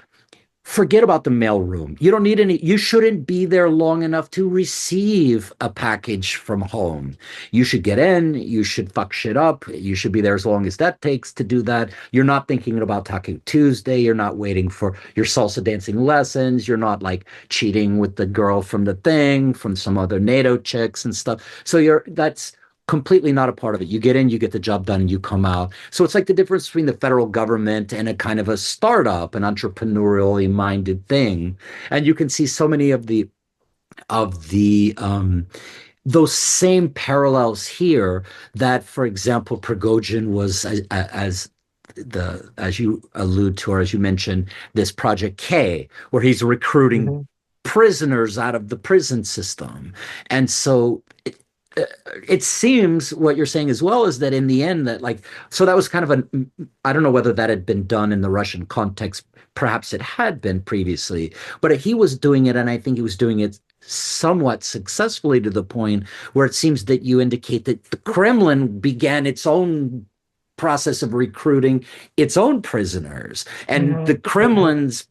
Speaker 1: forget about the mailroom. You don't need any, you shouldn't be there long enough to receive a package from home. You should get in, you should fuck shit up. You should be there as long as that takes to do that. You're not thinking about Taco Tuesday. You're not waiting for your salsa dancing lessons. You're not like cheating with the girl from the thing, from some other NATO chicks and stuff. So that's completely not a part of it. You get in, you get the job done, and you come out. So it's like the difference between the federal government and a kind of a startup, an entrepreneurially minded thing. And you can see so many of the those same parallels here. That, for example, Prigozhin was as you allude to, or as you mentioned, this Project K, where he's recruiting
Speaker 2: hmm
Speaker 1: prisoners out of the prison system. And so it seems what you're saying as well is that in the end, that like, so that was kind of I don't know whether that had been done in the Russian context. Perhaps it had been previously, but he was doing it, and I think he was doing it somewhat successfully, to the point where it seems that you indicate that the Kremlin began its own process of recruiting its own prisoners, and
Speaker 2: hmm
Speaker 1: the
Speaker 2: hmm
Speaker 1: Kremlin's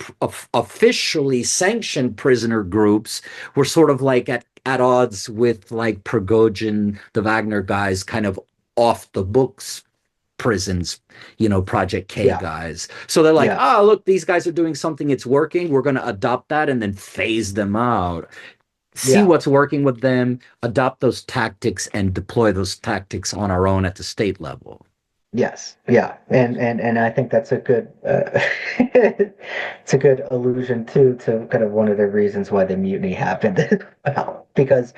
Speaker 1: officially sanctioned prisoner groups were sort of like at odds with like Prigozhin, the Wagner guys, kind of off the books prisons, Project K
Speaker 2: Yeah,
Speaker 1: guys. So they're like,
Speaker 2: yeah,
Speaker 1: oh, look, these guys are doing something, it's working. We're going to adopt that and then phase them out. See
Speaker 2: yeah.
Speaker 1: what's working with them, adopt those tactics, and deploy those tactics on our own at the state level.
Speaker 2: Yes, yeah, and I think that's a good it's a good allusion to kind of one of the reasons why the mutiny happened. Well, because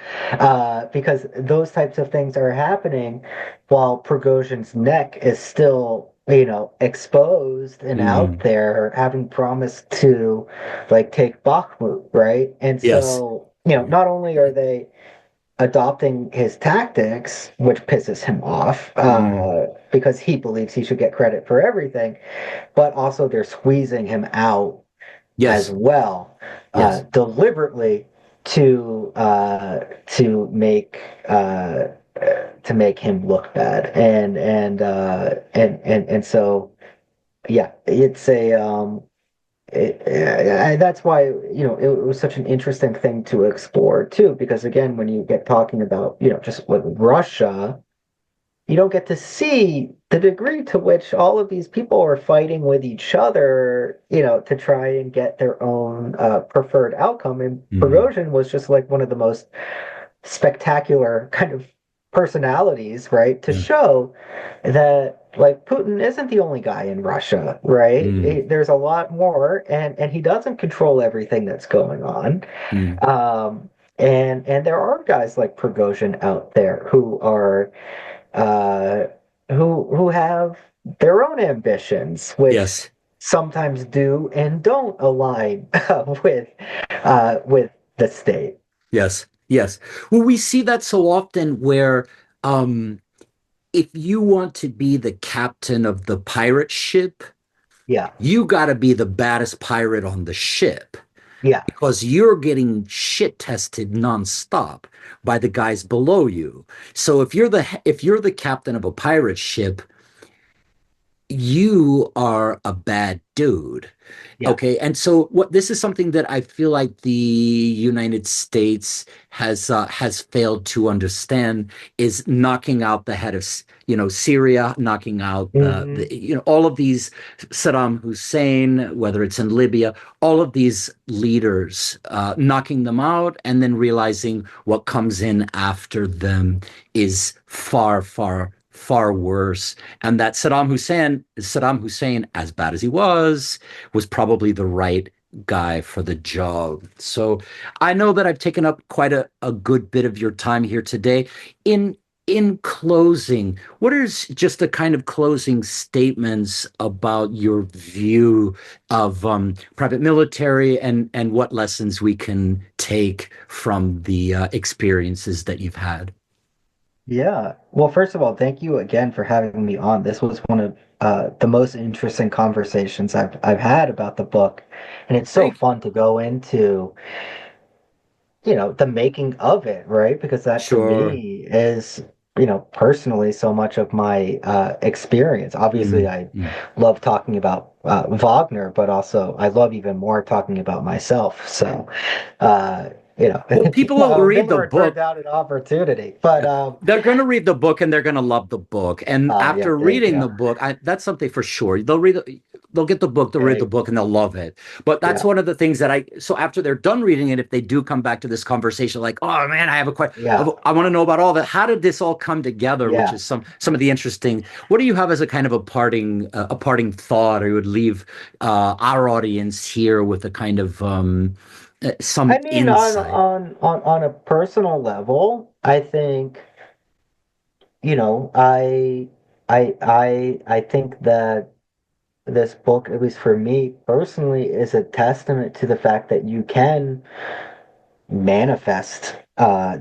Speaker 2: those types of things are happening while Prigozhin's neck is still, exposed and out
Speaker 1: Mm,
Speaker 2: there, having promised to like take Bakhmut, right? And
Speaker 1: yes.
Speaker 2: so, not only are they adopting his tactics, which pisses him off
Speaker 1: Mm,
Speaker 2: because he believes he should get credit for everything, but also they're squeezing him out as
Speaker 1: yes.
Speaker 2: well,
Speaker 1: Yes.
Speaker 2: deliberately to make to make him look bad, and so yeah, it's a that's why it was such an interesting thing to explore too, because again, when you get talking about just with Russia, you don't get to see the degree to which all of these people are fighting with each other, to try and get their own preferred outcome. And
Speaker 1: Mm,
Speaker 2: Prigozhin was just like one of the most spectacular kind of personalities, right, to show that like Putin isn't the only guy in Russia, right? There's a lot more, and he doesn't control everything that's going on. And there are guys like Prigozhin out there who are uh, who have their own ambitions, which
Speaker 1: Yes.
Speaker 2: sometimes do and don't align with the state.
Speaker 1: Yes. Yes. Well, we see that so often where um, if you want to be the captain of the pirate ship,
Speaker 2: Yeah,
Speaker 1: you got to be the baddest pirate on the ship
Speaker 2: yeah,
Speaker 1: because you're getting shit tested nonstop by the guys below you. So if you're the captain of a pirate ship, you are a bad dude.
Speaker 2: yeah.
Speaker 1: Okay, and so what this is something that I feel like the United States has failed to understand is knocking out the head of Syria, knocking out
Speaker 2: Hmm.
Speaker 1: all of these Saddam Hussein, whether it's in Libya, all of these leaders, knocking them out, and then realizing what comes in after them is far, far, far worse, and that Saddam Hussein, as bad as he was probably the right guy for the job. So I know that I've taken up quite a good bit of your time here today. In closing, what is just a kind of closing statements about your view of private military and what lessons we can take from the experiences that you've had?
Speaker 2: Yeah. Well, first of all, thank you again for having me on. This was one of the most interesting conversations I've had about the book, and it's so
Speaker 1: Thank you.
Speaker 2: fun to go into, the making of it, right? Because that to
Speaker 1: Sure.
Speaker 2: me is, personally so much of my experience. Obviously,
Speaker 1: Mm,
Speaker 2: I
Speaker 1: mm.
Speaker 2: love talking about Wagner, but also I love even more talking about myself. So, uh,
Speaker 1: Well, people will
Speaker 2: I'll
Speaker 1: read the
Speaker 2: never turn
Speaker 1: book.
Speaker 2: down an opportunity. But
Speaker 1: They're going to read the book and they're going to love the book. And
Speaker 2: yeah,
Speaker 1: after
Speaker 2: thank
Speaker 1: reading
Speaker 2: you.
Speaker 1: the book, that's something for sure. They'll get the book, they'll read the
Speaker 2: Great.
Speaker 1: book, and they'll love it. But that's
Speaker 2: Yeah,
Speaker 1: one of the things that so after they're done reading it, if they do come back to this conversation, like, oh man, I have a question.
Speaker 2: yeah,
Speaker 1: I want to know about all that. How did this all come together? Which
Speaker 2: yeah.
Speaker 1: is some of the interesting. What do you have as a kind of a parting thought, or you would leave our audience here with a kind of some
Speaker 2: I mean,
Speaker 1: insight?
Speaker 2: on a personal level, I think, I think that this book, at least for me personally, is a testament to the fact that you can manifest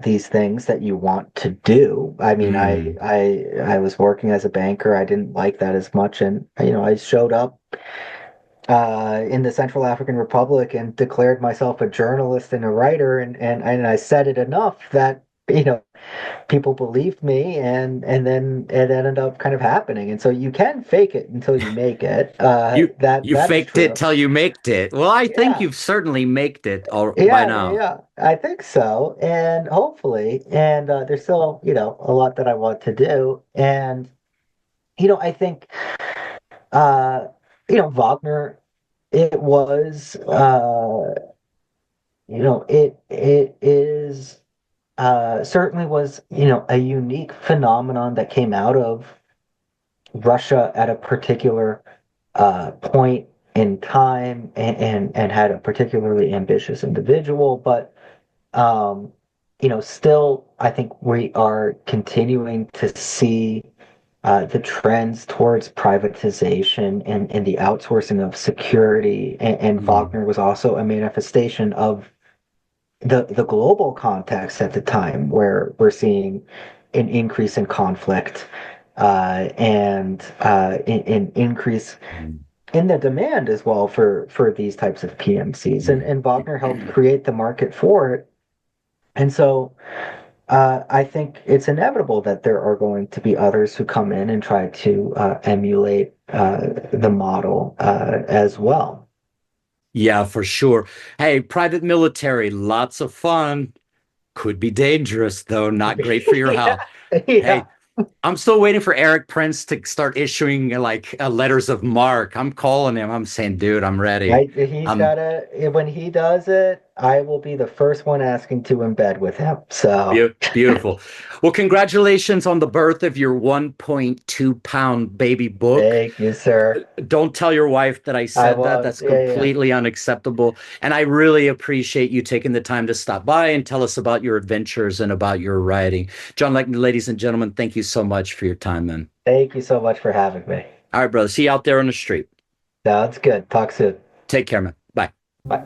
Speaker 2: these things that you want to do. I mean,
Speaker 1: Mm,
Speaker 2: I was working as a banker. I didn't like that as much, and I showed up in the Central African Republic and declared myself a journalist and a writer, and I said it enough that people believed me, and then it ended up kind of happening. And so you can fake it until you make it.
Speaker 1: You you
Speaker 2: That is
Speaker 1: faked it
Speaker 2: true.
Speaker 1: till you maked it. Well, I think
Speaker 2: Yeah,
Speaker 1: you've certainly maked it all by now.
Speaker 2: yeah. I think so, and hopefully, and there's still a lot that I want to do, and I think uh, Wagner. It was it is certainly was a unique phenomenon that came out of Russia at a particular point in time, and had a particularly ambitious individual, but still I think we are continuing to see the trends towards privatization and the outsourcing of security, and
Speaker 1: Mm,
Speaker 2: Wagner was also a manifestation of the global context at the time, where we're seeing an increase in conflict, and an increase
Speaker 1: mm,
Speaker 2: in the demand as well for these types of PMCs, and Wagner helped
Speaker 1: mm.
Speaker 2: create the market for it. And so I think it's inevitable that there are going to be others who come in and try to emulate the model as well.
Speaker 1: Yeah, for sure. Hey, private military, lots of fun. Could be dangerous, though, not great for your
Speaker 2: Yeah,
Speaker 1: health.
Speaker 2: yeah.
Speaker 1: Hey, I'm still waiting for Erik Prince to start issuing like letters of marque. I'm calling him. I'm saying, dude, I'm ready.
Speaker 2: Right, he's
Speaker 1: I'm
Speaker 2: gotta, when he does it, I will be the first one asking to embed with him. So
Speaker 1: Beautiful. Well, congratulations on the birth of your 1.2-pound baby book.
Speaker 2: thank you, sir.
Speaker 1: Don't tell your wife that I
Speaker 2: I
Speaker 1: said that.
Speaker 2: won't.
Speaker 1: That's
Speaker 2: Yeah.
Speaker 1: completely unacceptable. And I really appreciate you taking the time to stop by and tell us about your adventures and about your writing. John Lechner, ladies and gentlemen, thank you so much for your time, man.
Speaker 2: Thank you so much for having me.
Speaker 1: All right, brother. See you out there on the street.
Speaker 2: Sounds good. Talk soon.
Speaker 1: Take care, man. Bye.
Speaker 2: Bye.